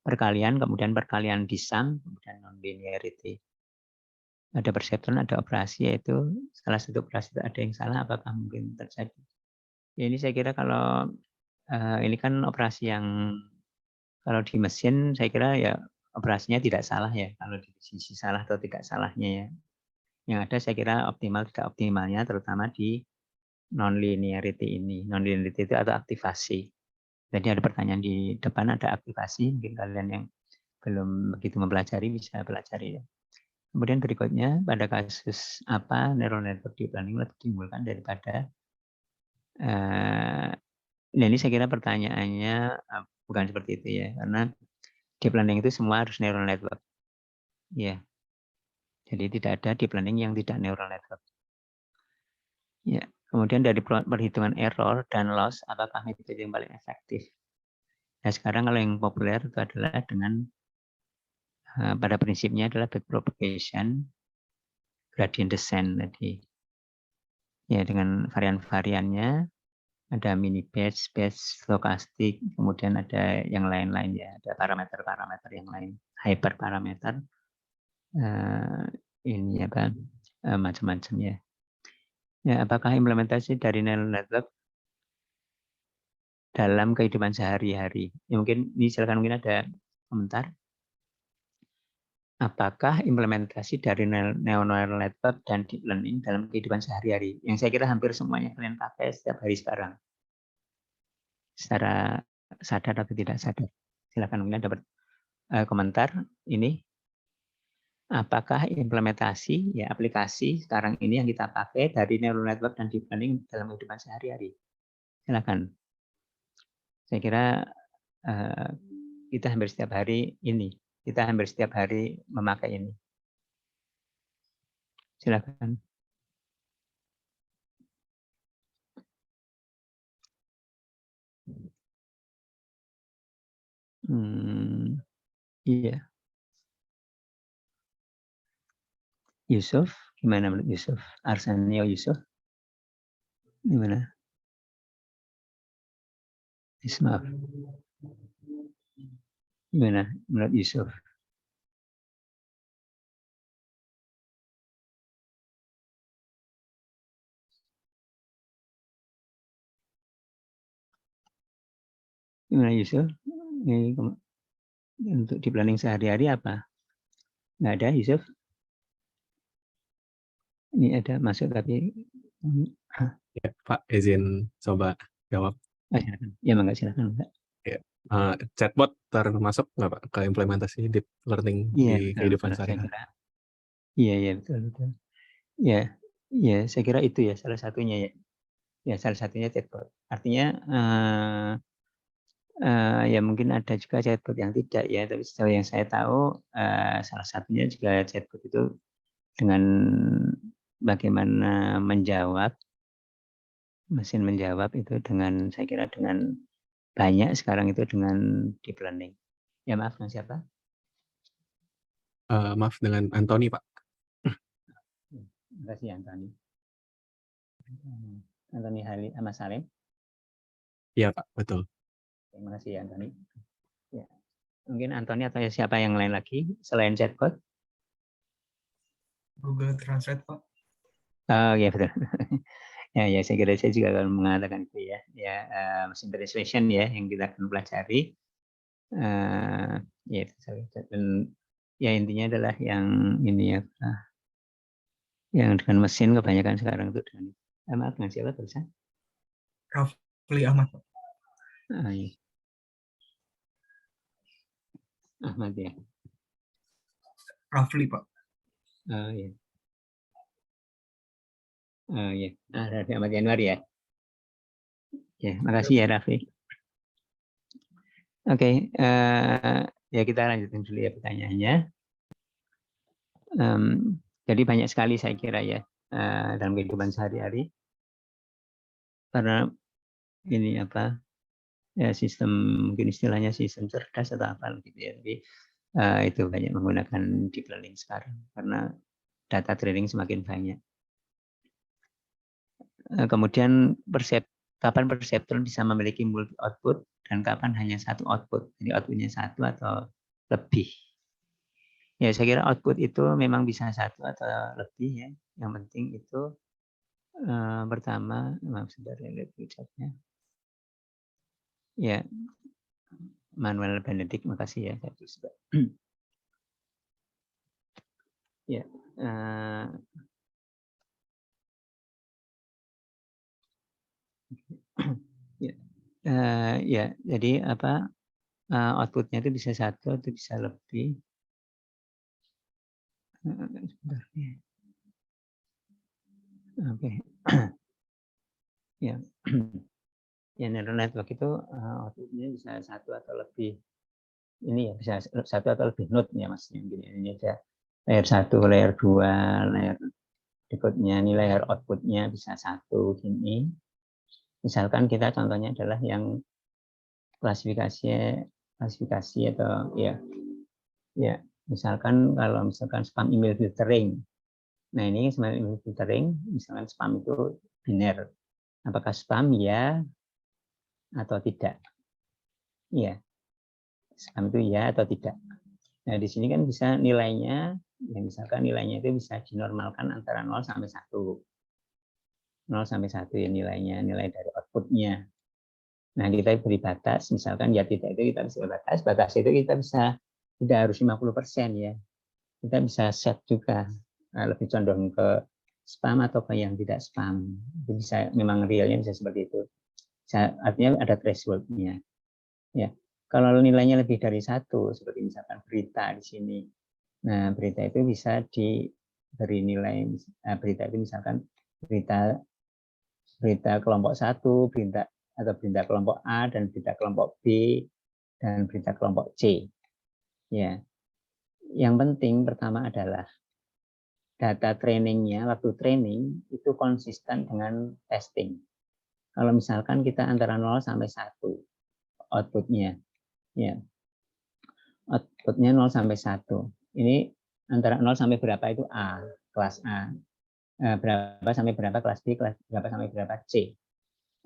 Perkalian, kemudian perkalian di sum, kemudian non-linearity. Ada perceptron, ada operasi, yaitu salah satu operasi itu ada yang salah, apakah mungkin terjadi? Ya, ini saya kira kalau ini kan operasi yang kalau di mesin saya kira ya operasinya tidak salah ya, kalau di sisi salah atau tidak salahnya ya. Yang ada saya kira optimal tidak optimalnya terutama di non-linearity ini. Non-linearity itu atau aktivasi. Jadi ada pertanyaan di depan, ada aktivasi, mungkin kalian yang belum begitu mempelajari bisa pelajari ya. Kemudian berikutnya pada kasus apa neural network deep learning lebih ditimbulkan daripada nah ini saya kira pertanyaannya bukan seperti itu ya, karena deep learning itu semua harus neural network. Ya. Jadi tidak ada deep learning yang tidak neural network. Ya. Kemudian dari perhitungan error dan loss, apakah metode yang paling efektif? Nah sekarang kalau yang populer itu adalah dengan pada prinsipnya adalah backpropagation, gradient descent tadi. Ya dengan varian-variannya. Ada mini batch, batch, stokastik, kemudian ada yang lain-lain ya, ada parameter-parameter yang lain, hyperparameter, ini apa, macam-macam ya. Ya, apakah implementasi dari neural network dalam kehidupan sehari-hari? Ya, mungkin ini silakan mungkin ada komentar. Apakah implementasi dari neural network dan deep learning dalam kehidupan sehari-hari? Yang saya kira hampir semuanya kalian pakai setiap hari sekarang. Secara sadar atau tidak sadar. Silakan mungkin dapat komentar ini. Apakah implementasi ya aplikasi sekarang ini yang kita pakai dari neural network dan deep learning dalam kehidupan sehari-hari? Silakan. Saya kira kita hampir setiap hari ini, kita hampir setiap hari memakai ini. Silakan. Iya. Yusuf, gimana menurut Yusuf? Arsenio Yusuf, gimana? Maaf. Gimana menurut Yusuf? Gimana Yusuf? Ini untuk di planning sehari-hari apa? Nggak ada Yusuf? Ini ada masuk tapi Ya, Pak, izin coba jawab. silakan. Ya mangga silakan Mbak. Ya. Chatbot termasuk nggak Pak ke implementasi deep learning Iya, di betul, kehidupan betul, saya sehari-hari? kira. Iya, betul, betul. Ya, ya, saya kira itu ya salah satunya ya. Ya, salah satunya chatbot. Artinya ya mungkin ada juga chatbot yang tidak ya, tapi sejauh yang saya tahu salah satunya juga chatbot itu dengan bagaimana mesin menjawab itu dengan saya kira dengan banyak sekarang itu dengan deep learning. Ya maaf, dengan siapa? Maaf, dengan Anthony Pak. Terima kasih Antoni. Antoni Mas Salim. Iya Pak, betul. Terima kasih Antoni. Ya. Mungkin Antoni atau siapa yang lain lagi selain chatbot? Google Translate, Pak. Oh iya betul. Ya, saya kira saya juga akan mengatakan itu ya. Ya, machine translation ya yang kita akan pelajari. Ya, dan ya intinya adalah yang ini ya, yang dengan mesin kebanyakan sekarang itu dengan maaf dengan siapa tulisan? Rafli Ahmad, Pak. Iya. Ahmad ya. Rafli, Pak. Iya. Iya. Raffi Ahmad Januari ya. Ya, makasih ya Raffi. Oke, ya kita lanjutin dulu ya pertanyaannya. Jadi banyak sekali saya kira ya dalam kehidupan sehari-hari. Karena ini apa ya sistem mungkin istilahnya sistem cerdas atau apa gitu ya. Tapi itu banyak menggunakan deep learning sekarang karena data training semakin banyak. Kemudian kapan perseptron bisa memiliki multi output dan kapan hanya satu output. Jadi outputnya satu atau lebih. Ya saya kira output itu memang bisa satu atau lebih ya. Yang penting itu pertama, maaf sebentar lihat chatnya. Ya, Manuel Benedict, makasih ya. Ya, ya, jadi apa outputnya itu bisa satu atau bisa lebih. Sebentar ya. Oke. Ya. Ya neural network itu outputnya bisa satu atau lebih. Ini ya bisa satu atau lebih node ya maksudnya ini aja layer 1, layer 2, layer berikutnya ini layer outputnya bisa satu gini. Misalkan kita contohnya adalah yang klasifikasi atau ya misalkan kalau misalkan spam email filtering. Nah ini spam email filtering, misalkan spam itu biner. Apakah spam ya atau tidak? Iya, spam itu ya atau tidak. Nah di sini kan bisa nilainya, ya misalkan nilainya itu bisa dinormalkan antara 0 sampai 1. 0 sampai 1 ya nilainya, nilai dari outputnya. Nah kita beri batas, misalkan ya tidak itu kita bisa batas itu kita bisa tidak harus 50% ya. Kita bisa set juga, lebih condong ke spam atau ke yang tidak spam. Itu bisa memang realnya bisa seperti itu. Artinya ada threshold-nya. Ya. Kalau nilainya lebih dari 1, seperti misalkan berita di sini. Nah, berita itu bisa diberi nilai, berita itu misalkan berita kelompok 1, berita kelompok A dan berita kelompok B dan berita kelompok C. Ya. Yang penting pertama adalah data trainingnya, waktu training itu konsisten dengan testing. Kalau misalkan kita antara 0 sampai 1 outputnya, ya outputnya 0 sampai 1. Ini antara 0 sampai berapa itu A, kelas A. Berapa sampai berapa kelas B, berapa sampai berapa C.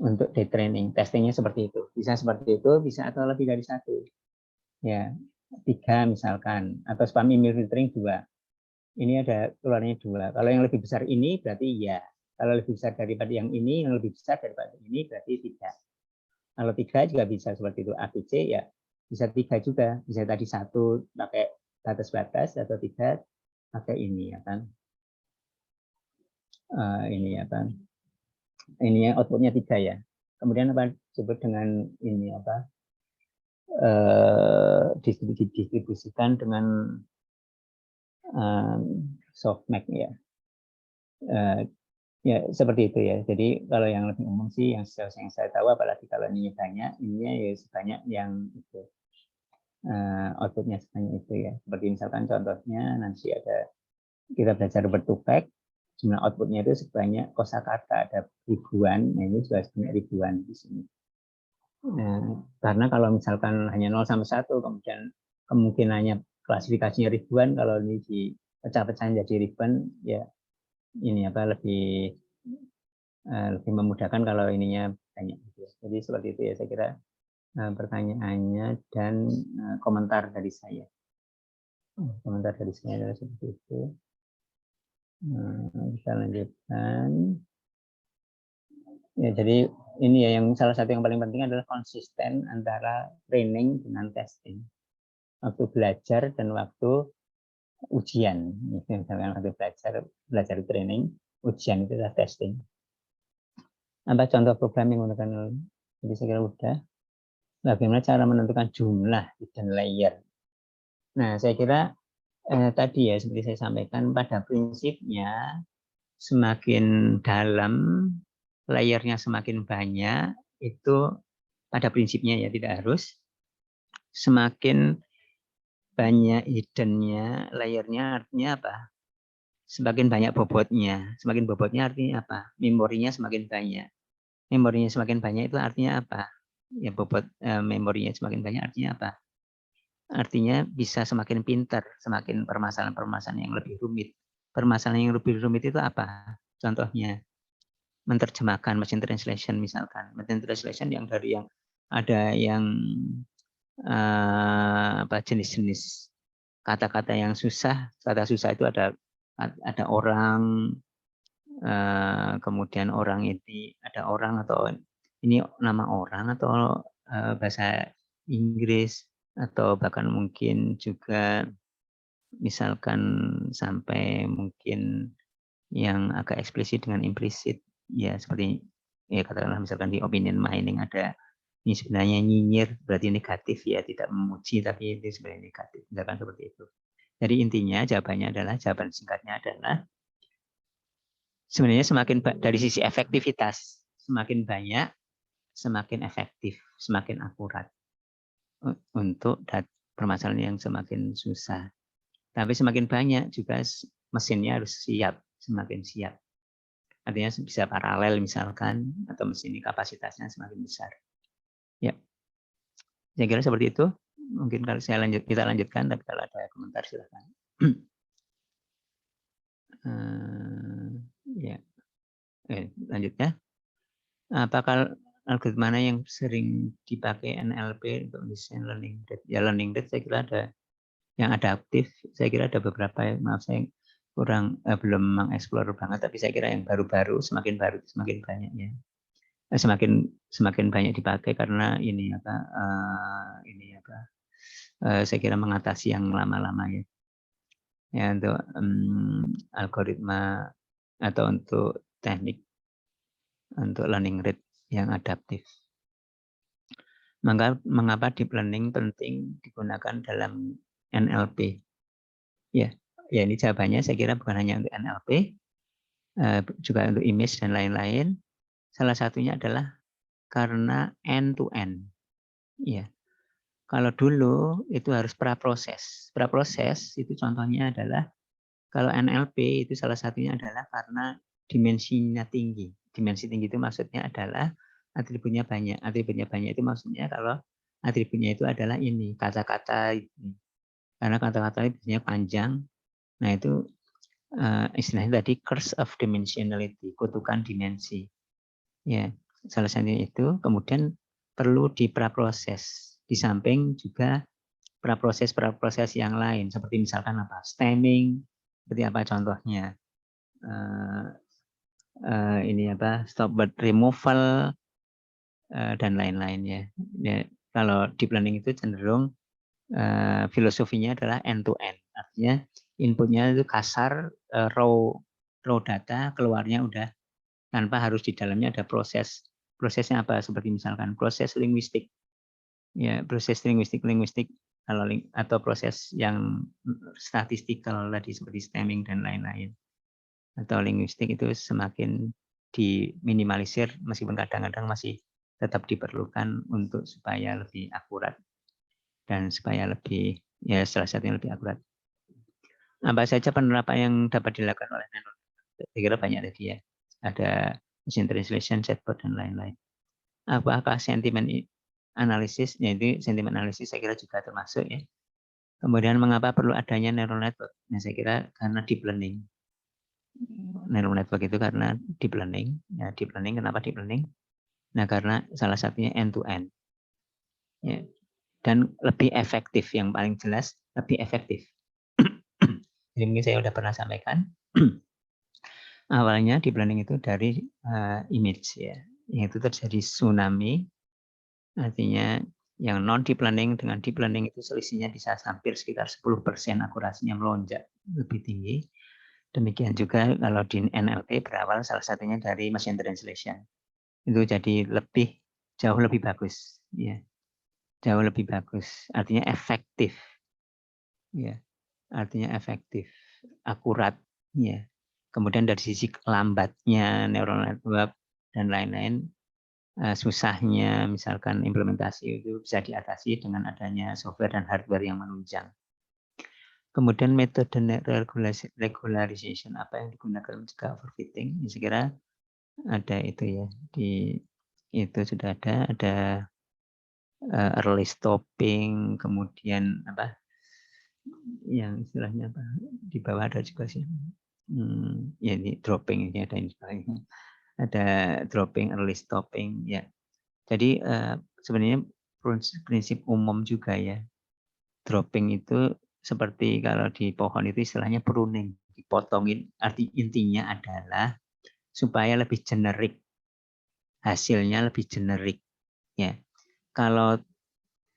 Untuk day training, testingnya seperti itu. Bisa seperti itu, bisa atau lebih dari 1. Ya, 3 misalkan, atau spam email filtering 2. Ini ada keluarnya 2. Kalau yang lebih besar ini berarti ya. Kalau lebih besar daripada yang ini, yang lebih besar daripada ini berarti tidak. Kalau 3 juga bisa seperti itu. ABC ya bisa 3 juga. Bisa tadi 1 pakai batas-batas atau 3 pakai ini ya kan. Ini ya kan. Ini outputnya 3 ya. Kemudian apa disebut dengan ini apa? Didistribusikan dengan softmax ya. Ya seperti itu ya. Jadi kalau yang lebih umum sih yang saya tahu, apalagi kalau ini banyak, ininya ya sebanyak yang itu outputnya sebanyak itu ya. Seperti misalkan contohnya nanti ada kita belajar word to fact, jumlah outputnya itu sebanyak kosakata ada ribuan, nah ini juga sebanyak ribuan di sini. Karena kalau misalkan hanya 0 sampai 1, kemudian kemungkinannya klasifikasinya ribuan, kalau ini dipecah-pecah jadi ribuan, ya ini apa lebih memudahkan kalau ininya banyak. Jadi seperti itu ya saya kira pertanyaannya dan komentar dari saya. Komentar dari saya adalah seperti itu. Kita lanjutkan. Ya, jadi ini ya yang salah satu yang paling penting adalah konsisten antara training dengan testing. Waktu belajar dan waktu ujian. Misalkan waktu belajar training, ujian itu adalah testing. Apa contoh program yang menggunakan? Jadi saya kira udah. Bagaimana cara menentukan jumlah hidden layer? Nah, saya kira tadi ya seperti saya sampaikan, pada prinsipnya semakin dalam layernya semakin banyak, itu pada prinsipnya ya tidak harus. Semakin banyak hiddennya, layernya artinya apa? Semakin banyak bobotnya. Semakin bobotnya artinya apa? Memorinya semakin banyak. Memorinya semakin banyak itu artinya apa? Ya bobot memorinya semakin banyak artinya apa? Artinya bisa semakin pintar, semakin permasalahan-permasalahan yang lebih rumit. Permasalahan yang lebih rumit itu apa? Contohnya menerjemahkan machine translation misalkan. Machine translation yang dari yang ada yang jenis-jenis kata-kata yang susah. Kata susah itu ada orang, kemudian orang ini ada orang atau ini nama orang atau bahasa Inggris, atau bahkan mungkin juga misalkan sampai mungkin yang agak eksplisit dengan implisit ya, seperti ya katakanlah misalkan di opinion mining ada ini sebenarnya nyinyir berarti negatif ya, tidak memuji tapi itu sebenarnya negatif, misalkan seperti itu. Jadi intinya jawaban singkatnya adalah sebenarnya semakin dari sisi efektivitas semakin banyak semakin efektif, semakin akurat untuk permasalahan yang semakin susah. Tapi semakin banyak juga mesinnya harus siap, semakin siap. Artinya bisa paralel misalkan, atau mesin ini kapasitasnya semakin besar. Ya, saya kira seperti itu. Mungkin kalau kita lanjutkan, tapi kalau ada komentar silakan. Ya, lanjut ya. Apakah algoritma mana yang sering dipakai NLP untuk desain learning rate? Ya, learning rate saya kira ada yang adaptif. Saya kira ada beberapa. Maaf saya kurang belum mengeksplor banget, tapi saya kira yang baru semakin baru semakin banyak ya. Semakin banyak dipakai karena ini apa saya kira mengatasi yang lama-lama ya. Ya untuk algoritma atau untuk teknik untuk learning rate yang adaptif. Mengapa deep learning penting digunakan dalam NLP? Ya ini jawabannya saya kira bukan hanya untuk NLP, juga untuk image dan lain-lain. Salah satunya adalah karena end to end. Ya. Kalau dulu itu harus praproses. Praproses itu contohnya adalah kalau NLP itu salah satunya adalah karena dimensinya tinggi. Dimensi tinggi itu maksudnya adalah atributnya banyak. Atributnya banyak itu maksudnya kalau atributnya itu adalah ini kata-kata ini. Karena kata-kata itu biasanya panjang. Nah itu istilahnya tadi curse of dimensionality, kutukan dimensi. Ya, salah satunya itu. Kemudian perlu dipraproses. Di samping juga praproses yang lain seperti misalkan apa stemming, seperti apa contohnya ini apa stop word removal dan lain-lain ya. Kalau deep learning itu cenderung filosofinya adalah end to end, artinya inputnya itu kasar raw data, keluarnya udah tanpa harus di dalamnya ada prosesnya apa seperti misalkan proses linguistik. Ya, proses linguistik kalau atau proses yang statistikal tadi seperti stemming dan lain-lain. Atau linguistik itu semakin diminimalisir meskipun kadang-kadang masih tetap diperlukan untuk supaya lebih akurat dan supaya lebih ya salah satunya lebih akurat. Apa saja penerapan yang dapat dilakukan oleh neural network? Saya kira banyak tadi ya. Ada machine translation, chatbot dan lain-lain. Apakah sentimen analisis, yaitu sentimen analisis saya kira juga termasuk ya. Kemudian mengapa perlu adanya neural network? Nah, saya kira karena deep learning. Neural network itu karena deep learning. Ya, deep learning kenapa deep learning? Nah, karena salah satunya end to end. Ya. Dan lebih efektif, yang paling jelas lebih efektif. Jadi mungkin saya sudah pernah sampaikan. Awalnya deep learning itu dari image ya. Yang itu terjadi tsunami. Artinya yang non deep learning dengan deep learning itu selisihnya bisa hampir sekitar 10% akurasinya melonjak lebih tinggi. Demikian juga kalau di NLP berawal salah satunya dari machine translation. Itu jadi jauh lebih bagus ya. Jauh lebih bagus. Artinya efektif. Ya. Artinya efektif, akurat ya. Kemudian dari sisi lambatnya neural network dan lain-lain susahnya misalkan implementasi itu bisa diatasi dengan adanya software dan hardware yang menunjang. Kemudian metode regularization apa yang digunakan mencegah overfitting? Saya kira ada itu ya itu sudah ada early stopping, kemudian apa yang istilahnya apa di bawah ada juga sih ya ini dropping ini ada dropping, early stopping ya. Jadi sebenarnya prinsip umum juga ya. Dropping itu seperti kalau di pohon itu istilahnya pruning, dipotongin. Intinya adalah supaya lebih generik, hasilnya lebih generik. Ya, kalau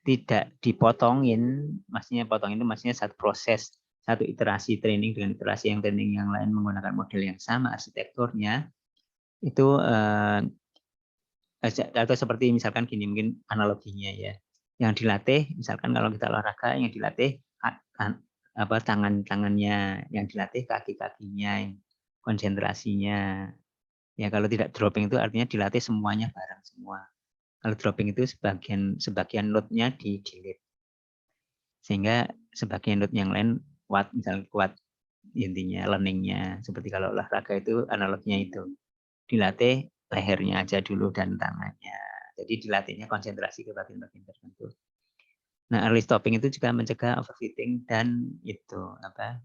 tidak dipotongin, maksudnya potong itu maksudnya satu proses, satu iterasi training dengan iterasi yang training yang lain menggunakan model yang sama arsitekturnya itu atau seperti misalkan gini mungkin analoginya ya. Yang dilatih misalkan kalau kita olahraga yang dilatih apa tangannya, yang dilatih kaki-kakinya, konsentrasinya. Ya kalau tidak dropping itu artinya dilatih semuanya bareng semua. Kalau dropping itu sebagian node-nya di-delete. Sehingga sebagian node yang lain kuat, misalnya kuat intinya learning-nya. Seperti kalau olahraga itu analoginya itu. Dilatih lehernya aja dulu dan tangannya. Jadi dilatihnya konsentrasi ke bagian-bagian tertentu. Nah, early stopping itu juga mencegah overfitting dan itu apa?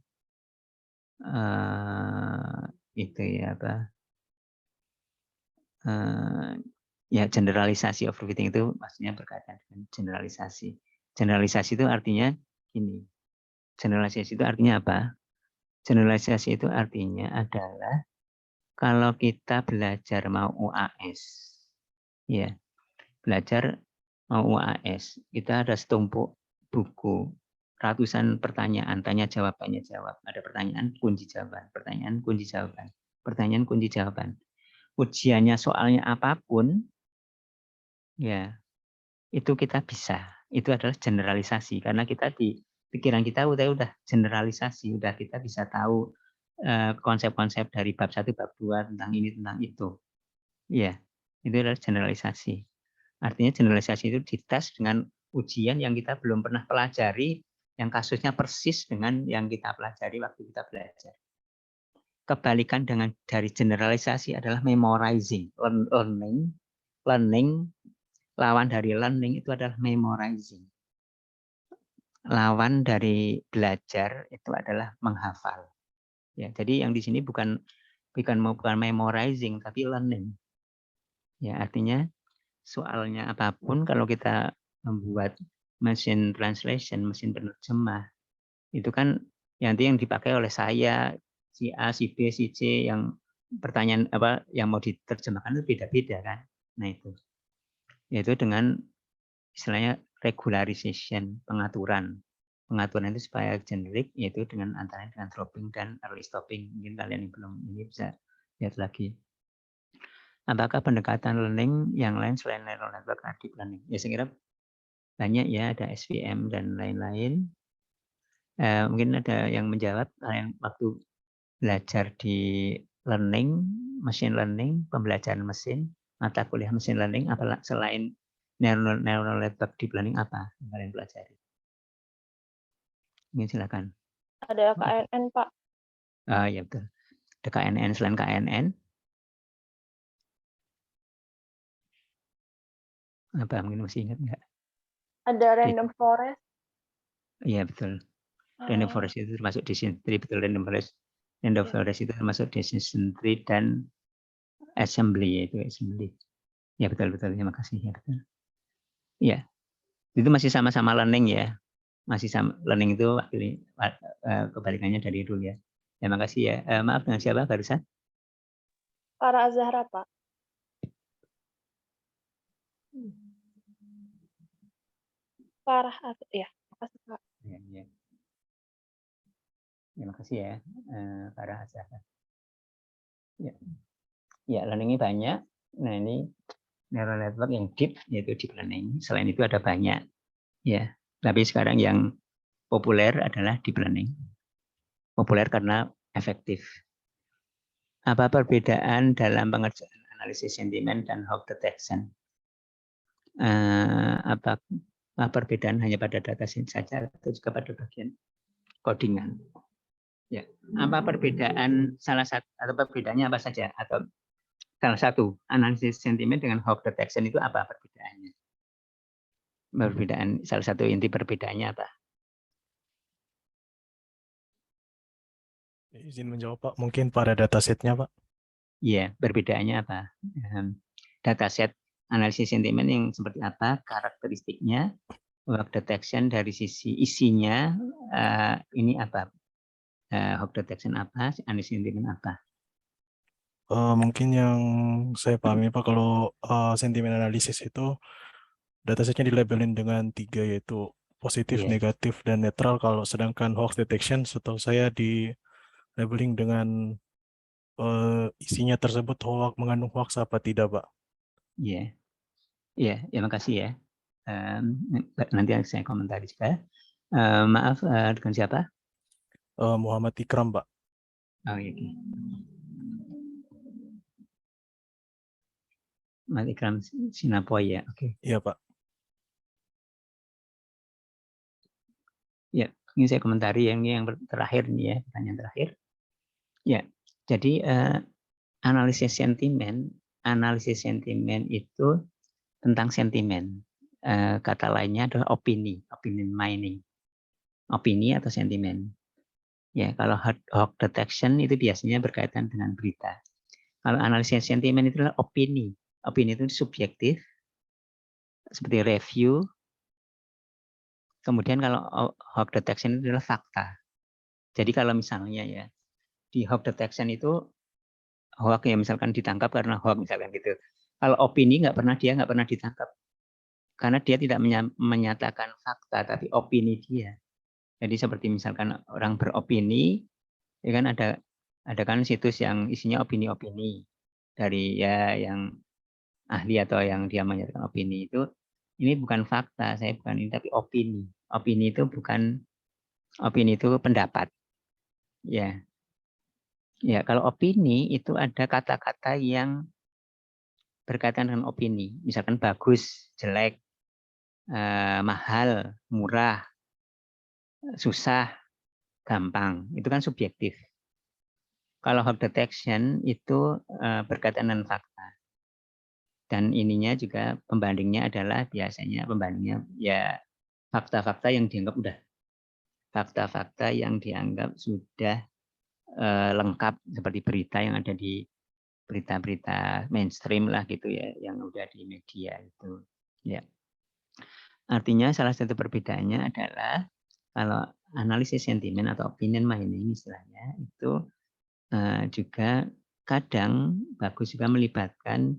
Itu ya apa? Ya generalisasi overfitting itu maksudnya berkaitan dengan generalisasi. Generalisasi itu artinya ini. Generalisasi itu artinya apa? Generalisasi itu artinya adalah kalau kita belajar mau UAS, ya belajar mau UAS, kita ada setumpuk buku, ratusan pertanyaan, tanya jawab, ada pertanyaan kunci jawaban, pertanyaan kunci jawaban, pertanyaan kunci jawaban. Ujiannya soalnya apapun, ya itu kita bisa. Itu adalah generalisasi karena kita di pikiran kita udah generalisasi, udah kita bisa tahu konsep-konsep dari bab 1, bab 2 tentang ini tentang itu. Ya, itu adalah generalisasi. Artinya generalisasi itu dites dengan ujian yang kita belum pernah pelajari, yang kasusnya persis dengan yang kita pelajari waktu kita belajar. Kebalikan dengan dari generalisasi adalah memorizing, learning, lawan dari learning itu adalah memorizing. Lawan dari belajar itu adalah menghafal. Ya, jadi yang di sini bukan memorizing tapi learning. Ya, artinya soalnya apapun kalau kita membuat mesin translation, mesin penerjemah, itu kan nanti yang dipakai oleh saya, si A, si B, si C, yang pertanyaan apa yang mau diterjemahkan itu beda-beda kan. Nah itu, yaitu dengan istilahnya regularization, pengaturan. Pengaturan itu supaya generik, yaitu dengan antara dengan dropping dan early stopping. Mungkin kalian yang belum ini bisa lihat lagi. Apakah pendekatan learning yang lain selain neural network are deep learning? Ya saya kira banyak ya, ada SVM dan lain-lain. Mungkin ada yang menjawab yang waktu belajar di learning, machine learning, pembelajaran mesin, mata kuliah machine learning, apalagi selain neural network deep learning apa yang kalian pelajari? Ini silakan. Ada KNN, Pak. Ya betul. Ada KNN, selain KNN. Apa mungkin masih ingat nggak? Ada random forest. Iya betul. Random forest itu termasuk decision tree, betul. Random forest itu termasuk decision tree dan assembly, yaitu assembly. Ya betul. Terima kasih. Ya betul. Iya. Itu masih sama-sama learning ya. Masih sama learning itu kebalikannya dari dulu ya. Terima kasih ya. Maaf, dengan siapa barusan? Para Azhara, Pak. Farah, ya. Makasih, Pak. Ya. Terima kasih ya, para Azhara. Ya, learning-nya banyak. Nah, ini neural network yang deep, yaitu deep learning. Selain itu ada banyak. Ya, tapi sekarang yang populer adalah deep learning. Populer karena efektif. Apa perbedaan dalam pengerjaan analisis sentimen dan hoax detection? Apa perbedaan hanya pada data saja atau juga pada bagian codingan? Ya, apa perbedaan salah satu atau perbedaannya apa saja atau salah satu analisis sentimen dengan hoax detection itu apa perbedaannya? Perbedaan salah satu inti perbedaannya apa? Izin menjawab Pak, mungkin pada datasetnya Pak. Iya, perbedaannya apa? Dataset analisis sentimen yang seperti apa, karakteristiknya, hoax detection dari sisi isinya, ini apa? Hoax detection apa, analisis sentimen apa? Mungkin yang saya pahami Pak, kalau sentimen analisis itu datasetnya dilabelin dengan 3, yaitu positif, Yeah. negatif, dan netral. Kalau sedangkan hoax detection setahu saya di labeling dengan isinya tersebut mengandung hoax apa tidak Pak? Iya, ya makasih ya. Nanti saya komentari juga. Maaf, dengan siapa? Muhammad Ikram Pak. Oh iya. Mas Ikram Sinapoy ya, oke. Iya Pak. Ya, ini saya komentari yang terakhir nih ya, pertanyaan terakhir. Ya, jadi analisis sentimen itu tentang sentimen. Kata lainnya adalah opinion mining. Opini atau sentimen. Ya, kalau hoax detection itu biasanya berkaitan dengan berita. Kalau analisis sentimen itu adalah opini. Opini itu subjektif, seperti review. Kemudian kalau hoax detection itu adalah fakta. Jadi kalau misalnya ya, di hoax detection itu hoax ya misalkan ditangkap karena hoax misalkan gitu. Kalau opini dia nggak pernah ditangkap. Karena dia tidak menyatakan fakta, tapi opini dia. Jadi seperti misalkan orang beropini, ya kan ada kan situs yang isinya opini-opini dari ya yang ahli atau yang dia menyatakan opini itu. Ini bukan fakta, saya bukan ini, tapi opini. Opini itu pendapat. Ya, ya kalau opini itu ada kata-kata yang berkaitan dengan opini. Misalkan bagus, jelek, mahal, murah, susah, gampang. Itu kan subjektif. Kalau hoax detection itu berkaitan dengan fakta. Dan ininya juga pembandingnya adalah biasanya pembandingnya ya fakta-fakta yang dianggap udah. Fakta-fakta yang dianggap sudah lengkap seperti berita yang ada di berita-berita mainstream lah gitu ya, yang udah di media itu. Ya. Artinya salah satu perbedaannya adalah kalau analisis sentimen atau opinion mining istilahnya itu juga kadang bagus juga melibatkan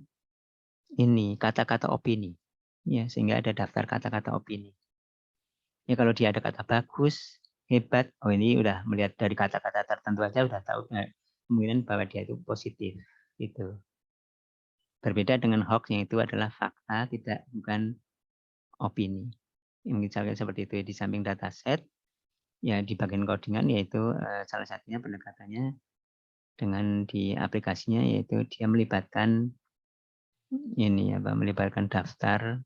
ini kata-kata opini, ya sehingga ada daftar kata-kata opini. Ya kalau dia ada kata bagus, hebat, oh ini udah melihat dari kata-kata tertentu aja udah tahu kemungkinan bahwa dia itu positif, gitu. Berbeda dengan hoax yang itu adalah fakta, bukan opini. Misalnya seperti itu di samping dataset, ya di bagian codingan yaitu salah satunya pendekatannya dengan di aplikasinya yaitu dia melibatkan melibatkan daftar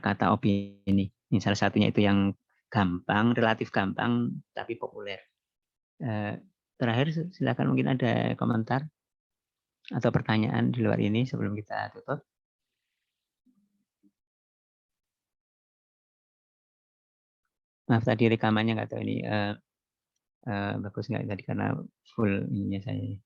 kata opini. Ini salah satunya itu yang gampang, relatif gampang tapi populer. Terakhir silakan mungkin ada komentar atau pertanyaan di luar ini sebelum kita tutup. Maaf tadi rekamannya nggak tahu ini bagus nggak tadi karena full ininya saya.